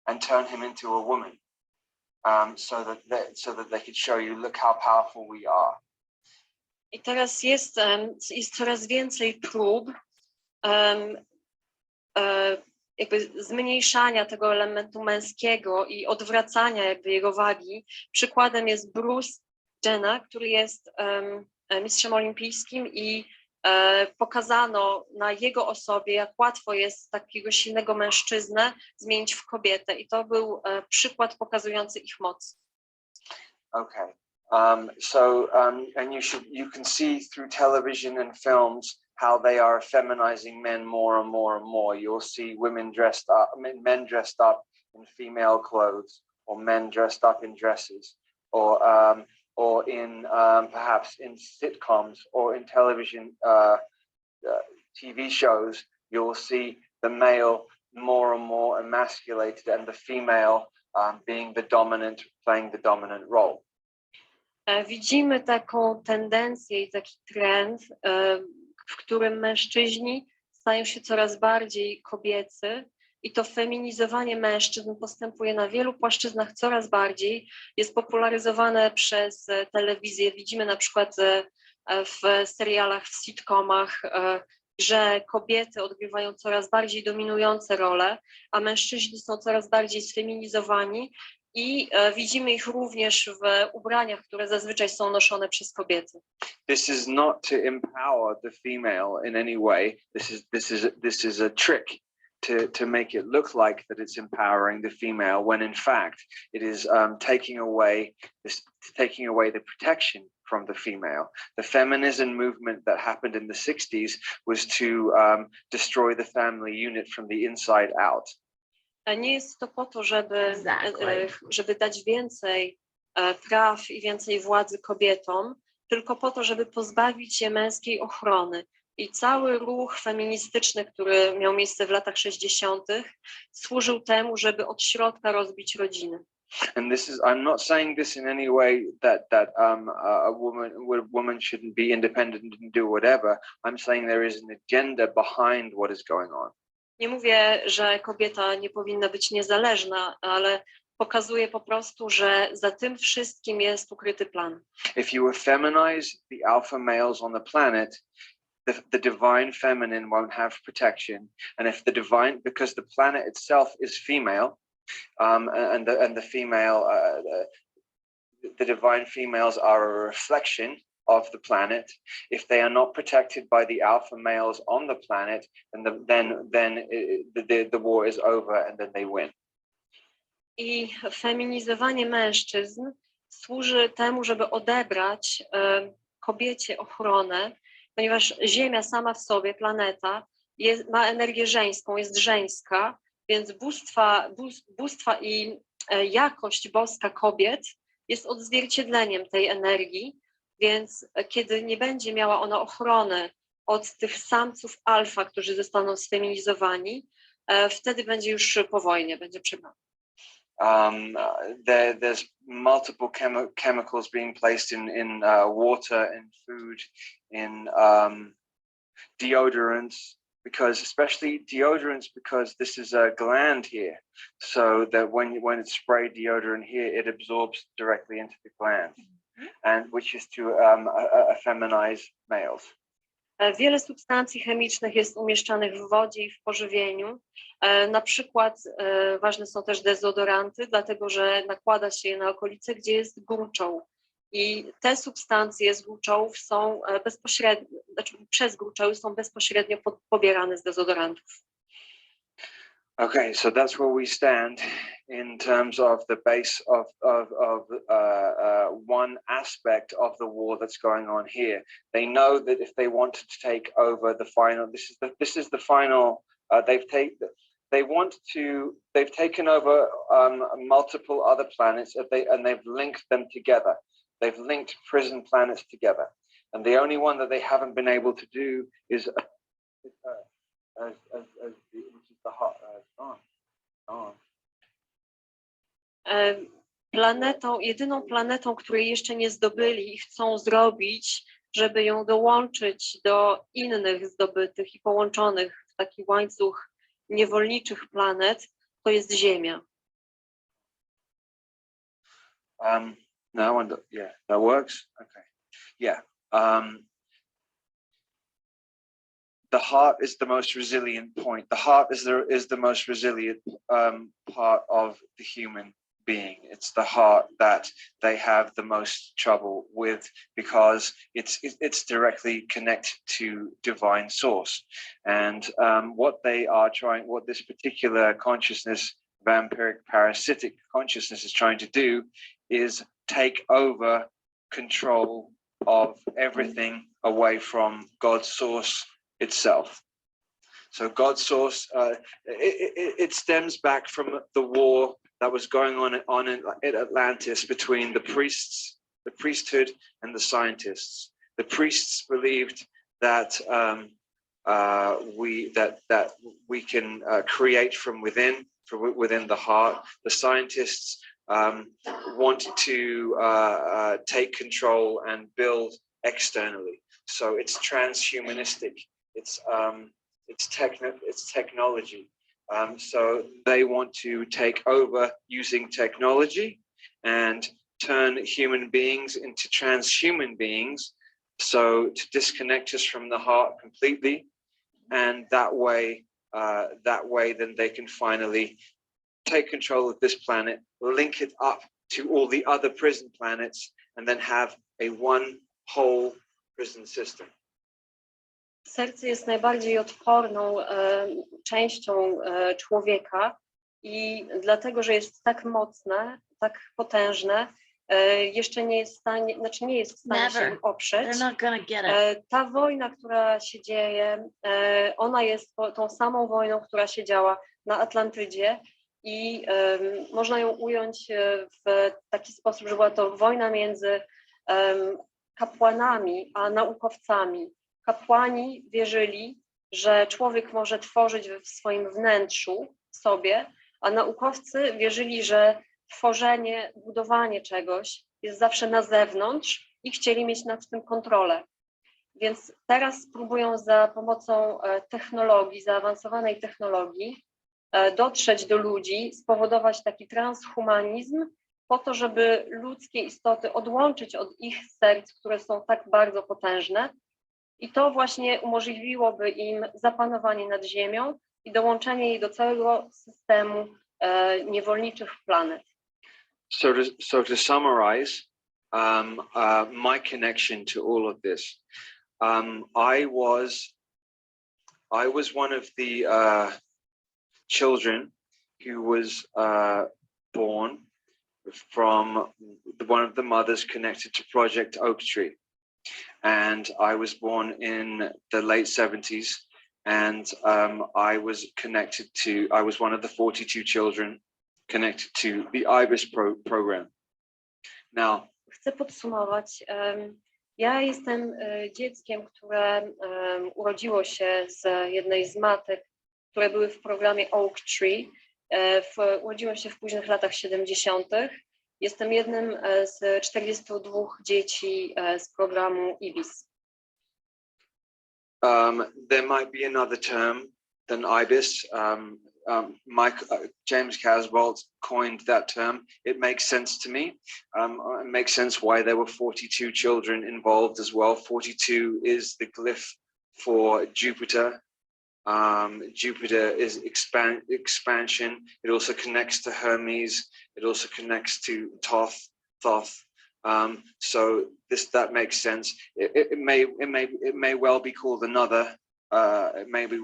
and turn him into a woman, so that they could show you, look how powerful we are. I teraz jest coraz więcej prób jakby zmniejszania tego elementu męskiego i odwracania jakby jego wagi. Przykładem jest Bruce Jenner, który jest mistrzem olimpijskim i pokazano na jego osobie, jak łatwo jest takiego silnego mężczyznę zmienić w kobietę. I to był przykład pokazujący ich moc. Okay. And you can see through television and films how they are feminizing men more and more and more. You'll see men dressed up in female clothes, or men dressed up in dresses, or in perhaps in sitcoms or in television TV shows. You'll see the male more and more emasculated and the female being the dominant, playing the dominant role. Widzimy taką tendencję i taki trend, w którym mężczyźni stają się coraz bardziej kobiecy i to feminizowanie mężczyzn postępuje na wielu płaszczyznach coraz bardziej, jest popularyzowane przez telewizję. Widzimy na przykład w serialach, w sitcomach, że kobiety odgrywają coraz bardziej dominujące role, a mężczyźni są coraz bardziej sfeminizowani I widzimy ich również w ubraniach, które zazwyczaj są noszone przez kobiety. This is not to empower the female in any way. This is a trick to make it look like that it's empowering the female, when in fact it is taking away the protection from the female. The feminism movement that happened in the 60s was to destroy the family unit from the inside out. Nie jest to po to, żeby, Exactly. żeby dać więcej praw i więcej władzy kobietom, tylko po to, żeby pozbawić je męskiej ochrony. I cały ruch feministyczny, który miał miejsce w latach 60., służył temu, żeby od środka rozbić rodziny. And this is, I'm not saying this in any way that a woman shouldn't be independent and do whatever. I'm saying there is an agenda behind what is going on. Nie mówię, że kobieta nie powinna być niezależna, ale pokazuje po prostu, że za tym wszystkim jest ukryty plan. If you feminize the alpha males on the planet, the divine feminine won't have protection. And if the divine, because the planet itself is female, and the female, the divine females are a reflection of the planet. If they are not protected by the alpha males on the planet, then the war is over and then they win. I feminizowanie mężczyzn służy temu, żeby odebrać kobiecie ochronę, ponieważ Ziemia sama w sobie, planeta, ma energię żeńską, jest żeńska, więc bóstwa i jakość boska kobiet jest odzwierciedleniem tej energii, więc kiedy nie będzie miała ona ochrony od tych samców alfa, którzy zostaną sfeminizowani, wtedy będzie już po wojnie, będzie przegrana. There's multiple chemicals being placed in water, in food, in deodorants, especially deodorants, because this is a gland here, so that when it's sprayed deodorant here, it absorbs directly into the gland, and which is to feminize males. Wiele substancji chemicznych jest umieszczanych w wodzie i w pożywieniu. Na przykład ważne są też dezodoranty, dlatego że nakłada się je na okolice, gdzie jest gruczoł. I te substancje z gruczołów są bezpośrednio, przez gruczoły są bezpośrednio pobierane z dezodorantów. Okay, so that's where we stand in terms of the base of one aspect of the war that's going on here. They know that if they want to take over the final, this is the final. They've taken over multiple other planets, and they've linked them together. They've linked prison planets together, and the only one that they haven't been able to do is which is the hot Jedyną planetą, której jeszcze nie zdobyli i chcą zrobić, żeby ją dołączyć do innych zdobytych i połączonych w taki łańcuch niewolniczych planet, to jest Ziemia. Yeah, that works. Okay. Yeah. The heart is the most resilient point. The heart is the most resilient part of the human being. It's the heart that they have the most trouble with, because it's directly connected to divine source. And what this particular consciousness, vampiric parasitic consciousness, is trying to do is take over control of everything away from God's source itself. So God's source, it stems back from the war that was going on in Atlantis between the priests, the priesthood, and the scientists. The priests believed that we can create from within the heart. The scientists wanted to take control and build externally. So it's transhumanistic. It's technology. So they want to take over using technology and turn human beings into transhuman beings. So to disconnect us from the heart completely, and that way, then they can finally take control of this planet, link it up to all the other prison planets, and then have a one whole prison system. Serce jest najbardziej odporną częścią człowieka i dlatego, że jest tak mocne, tak potężne, jeszcze nie jest w stanie, znaczy nie jest w stanie się im oprzeć. They're not gonna get it. Ta wojna, która się dzieje, ona jest tą samą wojną, która się działa na Atlantydzie i można ją ująć w taki sposób, że była to wojna między kapłanami a naukowcami. Kapłani wierzyli, że człowiek może tworzyć w swoim wnętrzu, w sobie, a naukowcy wierzyli, że tworzenie, budowanie czegoś jest zawsze na zewnątrz i chcieli mieć nad tym kontrolę. Więc teraz próbują za pomocą technologii, zaawansowanej technologii dotrzeć do ludzi, spowodować taki transhumanizm po to, żeby ludzkie istoty odłączyć od ich serc, które są tak bardzo potężne. I to właśnie umożliwiłoby im zapanowanie nad Ziemią i dołączenie jej do całego systemu niewolniczych planet. So to summarize my connection to all of this, I was one of the children who was born from one of the mothers connected to Project Oak Tree. And I was born in the late 70s, and I was one of the 42 children connected to the Ibis program. Now, Chcę podsumować. Ja jestem dzieckiem, które urodziło się z jednej z matek, które były w programie Oak Tree. Urodziłem się w późnych latach 70. Jestem jednym z 42 dzieci z programu Ibis. There might be another term than Ibis. James Casbolt coined that term. It makes sense to me. It makes sense why there were 42 children involved as well. 42 is the glyph for Jupiter. Jupiter is expansion. It also connects to Hermes. It also connects to Thoth. So that makes sense. It may well be called another. It may be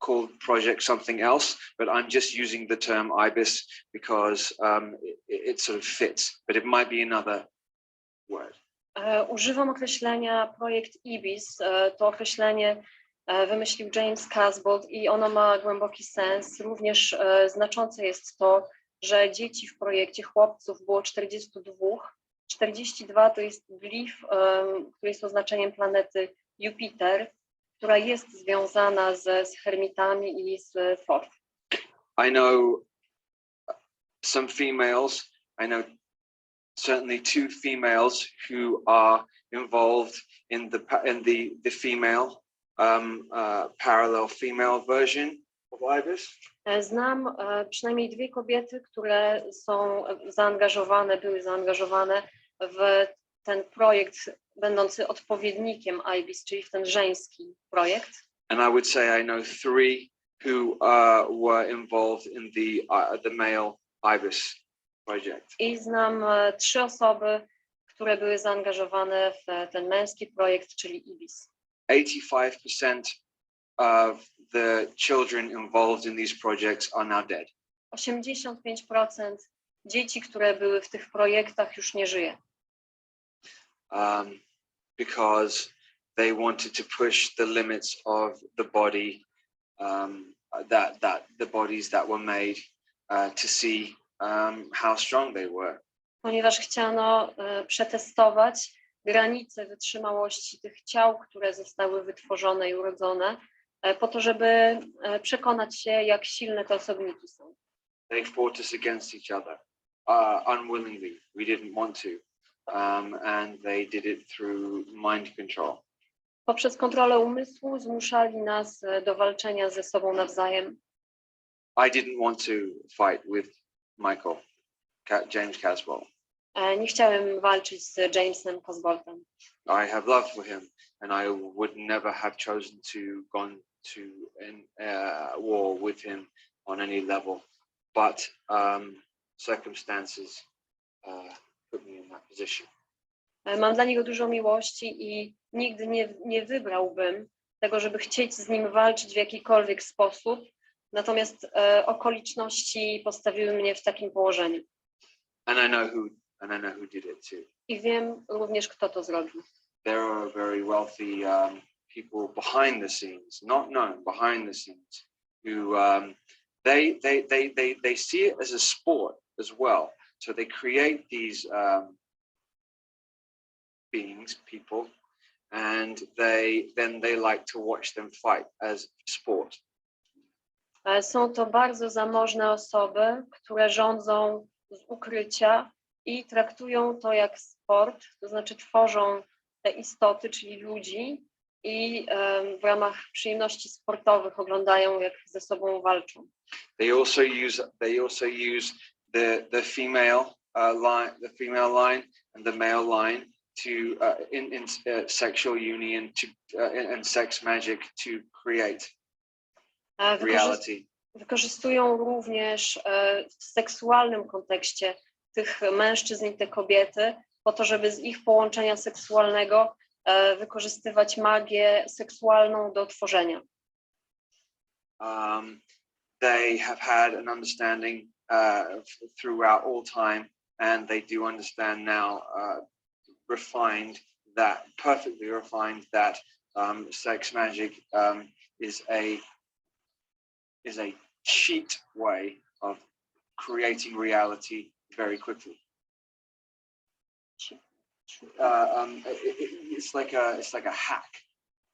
called project something else, but I'm just using the term Ibis because it sort of fits. But it might be another word. Używam określenia projekt Ibis. To określenie wymyślił James Casbolt i ono ma głęboki sens. Również znaczące jest to, że dzieci w projekcie chłopców było 42. 42 to jest glif, który jest oznaczeniem planety Jupiter, która jest związana z hermitami i z Thoth. I know some females. I know certainly 2 females who are involved in the female parallel female version of Ibis. Znam przynajmniej 2 kobiety, które były zaangażowane w ten projekt będący odpowiednikiem Ibis, czyli w ten żeński projekt. And I would say I know 3 who were involved in the male Ibis project. I znam 3 osoby, które były zaangażowane w ten męski projekt, czyli Ibis. 85% of the children involved in these projects are now dead. 85% dzieci, które były w tych projektach, już nie żyje. Because they wanted to push the limits of the body, the bodies that were made, to see how strong they were. Ponieważ chciano przetestować granice wytrzymałości tych ciał, które zostały wytworzone i urodzone, po to, żeby przekonać się, jak silne te osobniki są. They fought us against each other, unwillingly. We didn't want to. And they did it through mind control. Poprzez kontrolę umysłu zmuszali nas do walczenia ze sobą nawzajem. I didn't want to fight with James Casbolt. Nie chciałem walczyć z Jamesem Casboltem. I have love for him, and I would never have chosen to go to war with him on any level. but circumstances put me in that position. Mam dla niego dużo miłości i nigdy nie wybrałbym tego, żeby chcieć z nim walczyć w jakikolwiek sposób, natomiast okoliczności postawiły mnie w takim położeniu. And I know who did it too. I wiem również, kto to zrobił. There are very wealthy people behind the scenes, not known, behind the scenes, who they see it as a sport as well. So they create these beings, people, and they like to watch them fight as sport. Są to bardzo zamożne osoby, które rządzą z ukrycia i traktują to jak sport, to znaczy tworzą te istoty, czyli ludzi, i w ramach przyjemności sportowych oglądają, jak ze sobą walczą. They also use the female line and the male line to in sexual union and sex magic to create reality. Wykorzystują również w seksualnym kontekście tych mężczyzn i te kobiety po to, żeby z ich połączenia seksualnego wykorzystywać magię seksualną do tworzenia. They have had an understanding throughout all time, and they do understand now, perfectly refined that sex magic is a cheat way of creating reality very quickly. It's like a hack.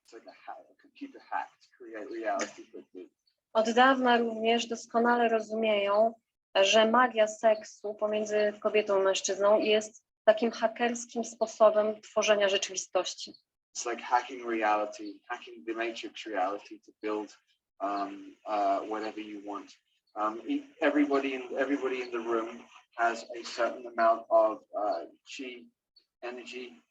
It's like a computer hack to create reality quickly. Od dawna również doskonale rozumieją, że magia seksu pomiędzy kobietą i mężczyzną jest takim hakerskim sposobem tworzenia rzeczywistości. It's like hacking reality, hacking the matrix reality to build whatever you want. Everybody in the room has a certain amount of chi energy,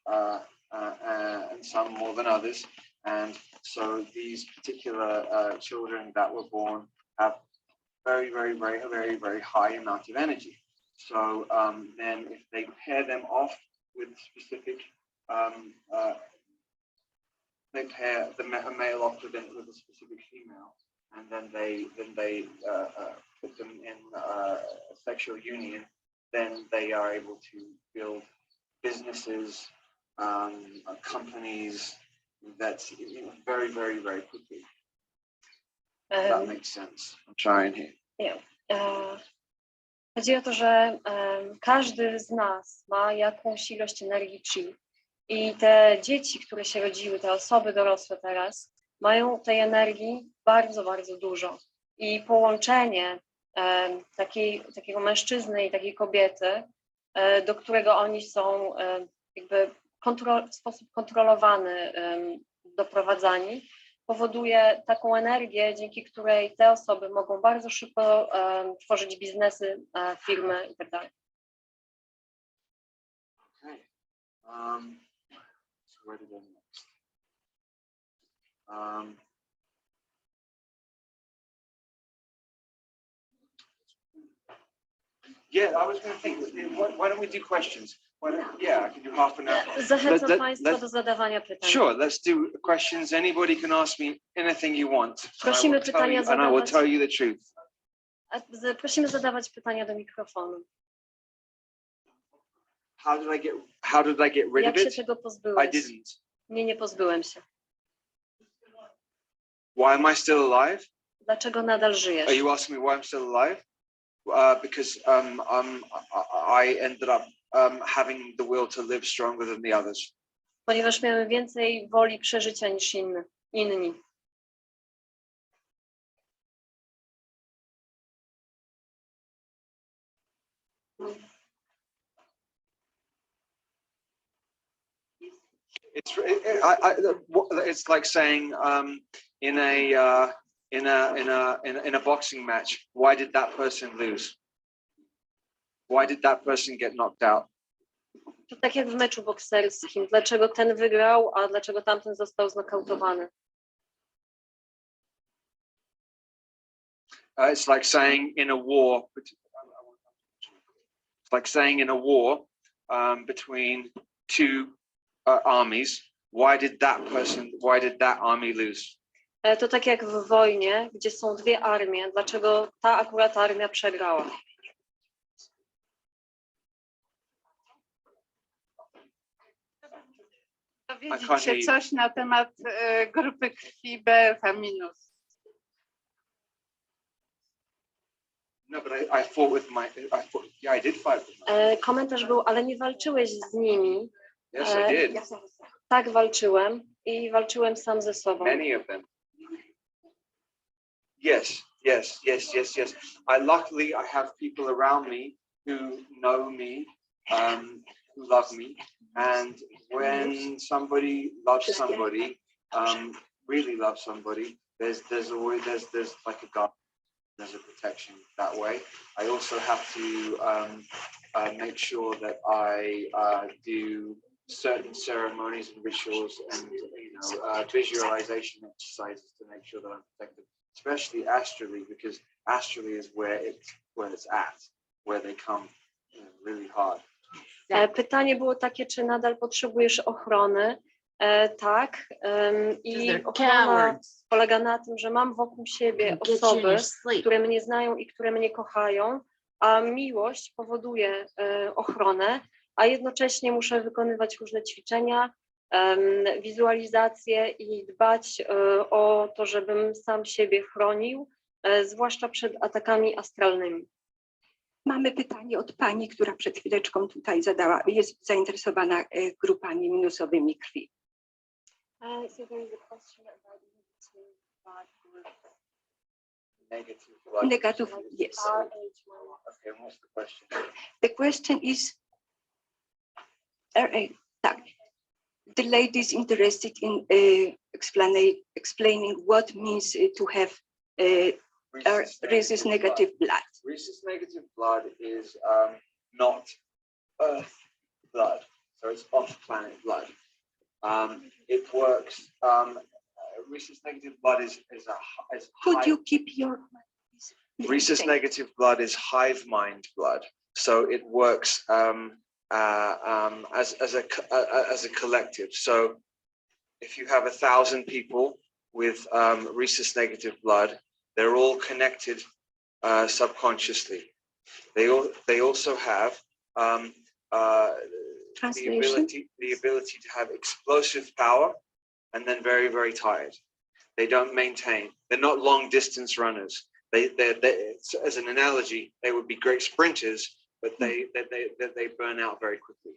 and some more than others. And so these particular children that were born have very, very, very, very, very high amount of energy. So then if they pair them off with specific, they pair a male off with a specific female, and then they put them in a sexual union, then they are able to build businesses, companies, that's very, very, very quickly. That makes sense. I'm trying here. Yeah. Chodzi o to, że każdy z nas ma jakąś ilość energii chi i te dzieci, które się rodziły, te osoby dorosłe teraz, mają tej energii bardzo, bardzo dużo. I połączenie takiego mężczyzny i takiej kobiety, do którego oni są jakby w sposób kontrolowany doprowadzani, powoduje taką energię, dzięki której te osoby mogą bardzo szybko tworzyć biznesy, firmy i tak dalej. Okay. So where to go next? Yeah, I was going to think, why don't we do questions? Yeah, I can do half an hour. Zachęcam Państwa do zadawania pytań. Sure, let's do questions. Anybody can ask me anything you want. Prosimy pytania and I will tell you the truth. Prosimy zadawać pytania do mikrofonu. How did I get rid Jak of się it? tego pozbyłeś? I didn't. Nie pozbyłem się. Why am I still alive? Dlaczego nadal żyjesz? Are you asking me why I'm still alive? Because I ended up having the will to live stronger than the others. Ponieważ miałem więcej woli przeżycia niż inni. It's like saying in a boxing match, why did that person lose? Why did that person get knocked out? To tak jak w meczu bokserskim. Dlaczego ten wygrał, a dlaczego tamten został znokautowany? It's like saying in a war. It's like saying in a war between two armies. Why did that army lose? To tak jak w wojnie, gdzie są dwie armie, dlaczego ta akurat armia przegrała? Dowiedzieć się coś na temat grupy krwi BF-. No, but I fought with I did fight with my. Komentarz był, ale nie walczyłeś z nimi. Yes, I did. Tak, walczyłem i walczyłem sam ze sobą. Many of them. Yes. Luckily I have people around me who know me, who love me, and when somebody loves somebody, really loves somebody, there's always like a guard, there's a protection that way. I also have to make sure that I do certain ceremonies and rituals and visualization exercises to make sure that I'm protected, especially astrally, because astrally is where it's at, where they come really hard. Pytanie było takie, czy nadal potrzebujesz ochrony? Tak. I ochrona polega na tym, że mam wokół siebie osoby, które mnie znają i które mnie kochają, a miłość powoduje ochronę, a jednocześnie muszę wykonywać różne ćwiczenia, wizualizacje i dbać o to, żebym sam siebie chronił, zwłaszcza przed atakami astralnymi. Mamy pytanie od pani, która przed chwileczką tutaj zadała, jest zainteresowana grupami minusowymi krwi. Negative, yes. Okay, what's the question? The question is, tak. The lady is interested in explaining what means to have rhesus negative blood. Rhesus negative blood is not Earth blood, so it's off-planet blood. It works. Rhesus negative blood is Could you keep your? Rhesus negative blood is hive mind blood, so it works as a collective. So if you have 1,000 people with rhesus negative blood, they're all connected subconsciously. They also have the ability to have explosive power, and then very, very tired. They don't maintain. They're not long distance runners. They as an analogy, they would be great sprinters, but they burn out very quickly.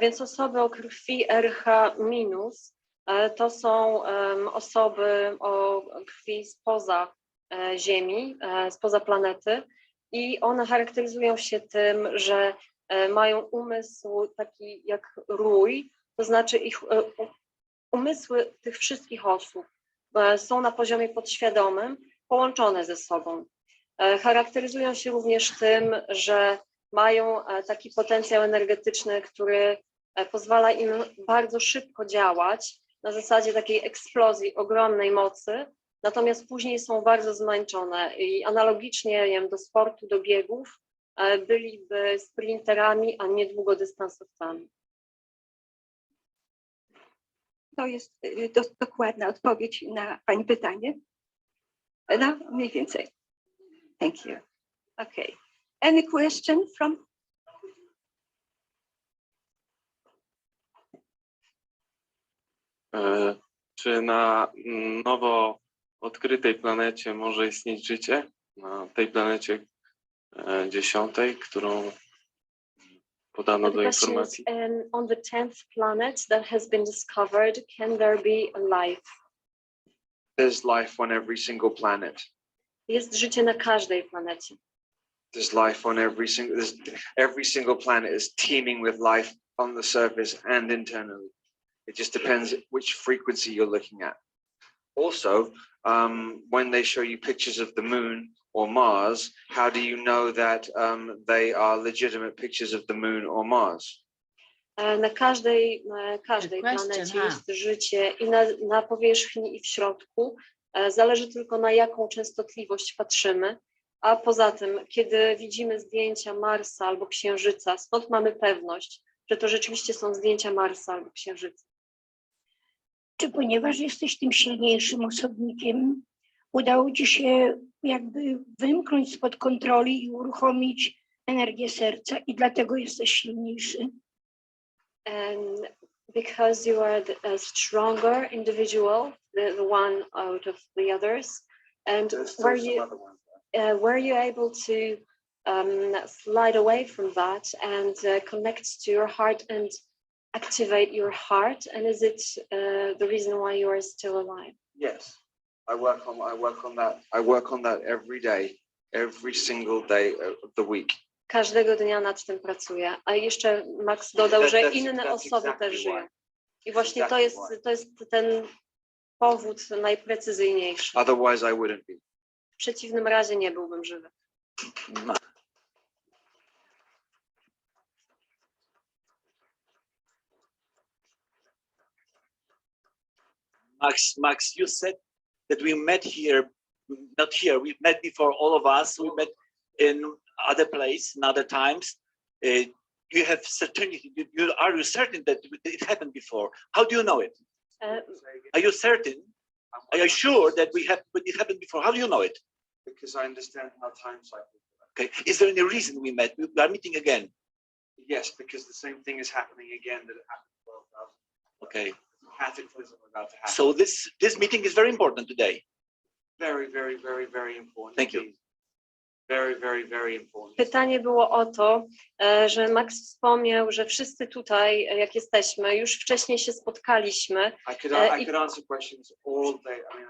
Więc osoby o krwi RH- to są osoby o krwi spoza Ziemi, spoza planety, i one charakteryzują się tym, że mają umysł taki jak rój, to znaczy ich umysły tych wszystkich osób są na poziomie podświadomym połączone ze sobą. Charakteryzują się również tym, że mają taki potencjał energetyczny, który pozwala im bardzo szybko działać na zasadzie takiej eksplozji ogromnej mocy, natomiast później są bardzo zmęczone i analogicznie, nie wiem, do sportu, do biegów byliby sprinterami, a nie długodystansowcami. To jest dokładna odpowiedź na pani pytanie. No, mniej więcej. Thank you. Okay. Any question from? Czy na nowo odkrytej planecie może istnieć życie? Na tej planecie 10, którą podano do informacji? On the 10th planet that has been discovered, can there be a life? There's life on every single planet. Jest życie na każdej planecie. There's life on every single planet is teeming with life on the surface and internally. It just depends which frequency you're looking at. Also, when they show you pictures of the moon or Mars, how do you know that they are legitimate pictures of the moon or Mars? Na każdej planecie jest życie i na powierzchni, i w środku. Zależy tylko, na jaką częstotliwość patrzymy. A poza tym, kiedy widzimy zdjęcia Marsa albo Księżyca, skąd mamy pewność, że to rzeczywiście są zdjęcia Marsa albo Księżyca? Czy ponieważ jesteś tym silniejszym osobnikiem, udało ci się jakby wymknąć spod kontroli i uruchomić energię serca i dlatego jesteś silniejszy? And because you are a stronger individual, the one out of the others, and There's still some other ones there. were you able to slide away from that and connect to your heart and activate your heart? And is it the reason why you are still alive? Yes, I work on that. I work on that every day, every single day of the week. Każdego dnia nad tym pracuję. A jeszcze Max dodał, że inne osoby też żyją. I właśnie to jest ten powód najprecyzyjniejszy. Otherwise, I wouldn't be. W przeciwnym razie nie byłbym żywy. Max, you said that we met here, not here, we met before, all of us, we met in other place, in other times. You have certainty, are you certain that it happened before? How do you know it? Are you certain? Are you sure that it happened before? How do you know it? Because I understand how time cycles work. Okay. Is there any reason we met? We are meeting again. Yes, because the same thing is happening again that it happened 12,000. Okay. Cataclysm about to happen. So this meeting is very important today. Very, very, very, very important. Thank you. Indeed. Very, very, very important. Pytanie było o to, że Max wspomniał, że wszyscy tutaj, jak jesteśmy, już wcześniej się spotkaliśmy. I could answer questions all day. I mean,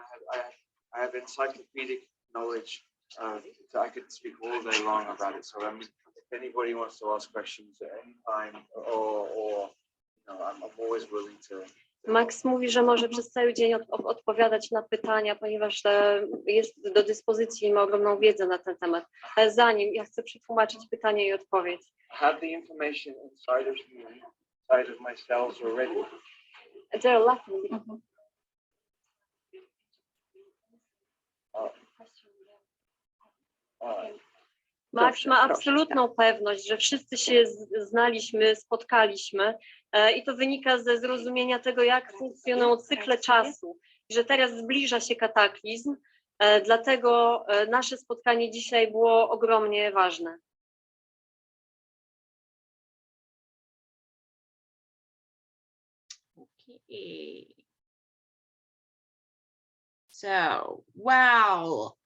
I have encyclopedic knowledge. I could speak all day long about it. So I mean, if anybody wants to ask questions at any time, or you know, I'm always willing to. Max mówi, że może przez cały dzień odpowiadać na pytania, ponieważ jest do dyspozycji i ma ogromną wiedzę na ten temat. Ale zanim ja chcę przetłumaczyć pytanie i odpowiedź. I have the information inside of me, inside of my cells already. They're laughing. Max ma absolutną pewność, że wszyscy się znaliśmy, spotkaliśmy i to wynika ze zrozumienia tego, jak funkcjonują cykle czasu, że teraz zbliża się kataklizm, dlatego nasze spotkanie dzisiaj było ogromnie ważne. Okay. So, wow,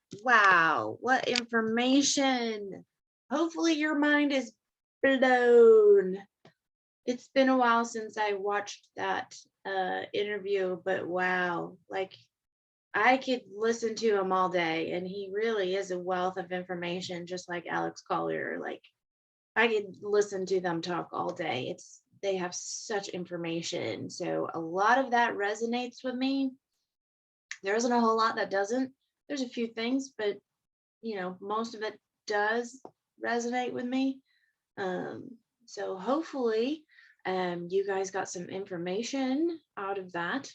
what information. Hopefully your mind is blown. It's been a while since I watched that interview, but wow, like I could listen to him all day, and he really is a wealth of information, just like Alex Collier. Like I could listen to them talk all day. They have such information. So a lot of that resonates with me. There isn't a whole lot that doesn't. There's a few things, but you know, most of it does resonate with me. So hopefully you guys got some information out of that.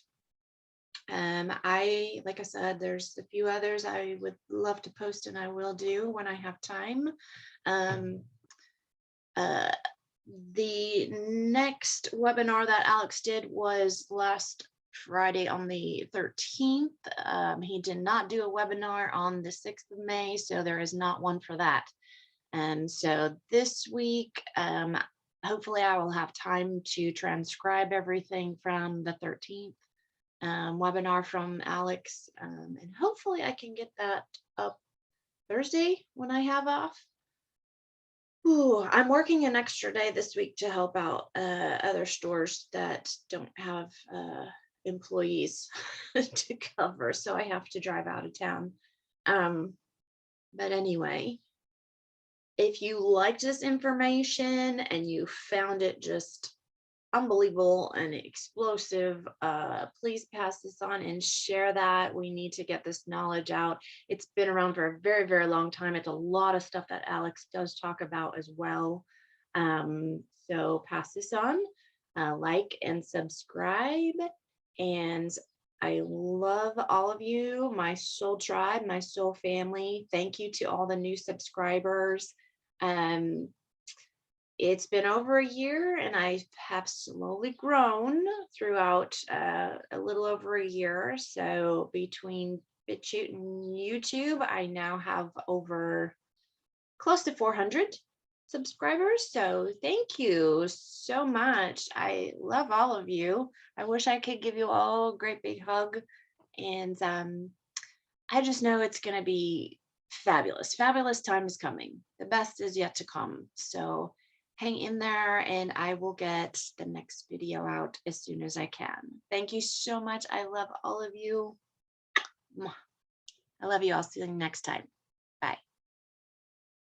Like I said, there's a few others I would love to post, and I will do when I have time. The next webinar that Alex did was last Friday on the 13th. He did not do a webinar on the 6th of May, so there is not one for that. So this week, hopefully I will have time to transcribe everything from the 13th webinar from Alex, and hopefully I can get that up Thursday when I have off. Ooh, I'm working an extra day this week to help out other stores that don't have employees to cover, so I have to drive out of town. But anyway, if you liked this information and you found it just unbelievable and explosive, please pass this on and share that. We need to get this knowledge out. It's been around for a very, very long time. It's a lot of stuff that Alex does talk about as well. So pass this on, like and subscribe. And I love all of you, my soul tribe, my soul family. Thank you to all the new subscribers. It's been over a year and I have slowly grown throughout a little over a year. So between BitChute and YouTube, I now have over close to 400 subscribers. So thank you so much. I love all of you. I wish I could give you all a great big hug. And I just know it's going to be fabulous. Fabulous time is coming. The best is yet to come. So hang in there and I will get the next video out as soon as I can. Thank you so much. I love all of you. I love you. I'll see you next time.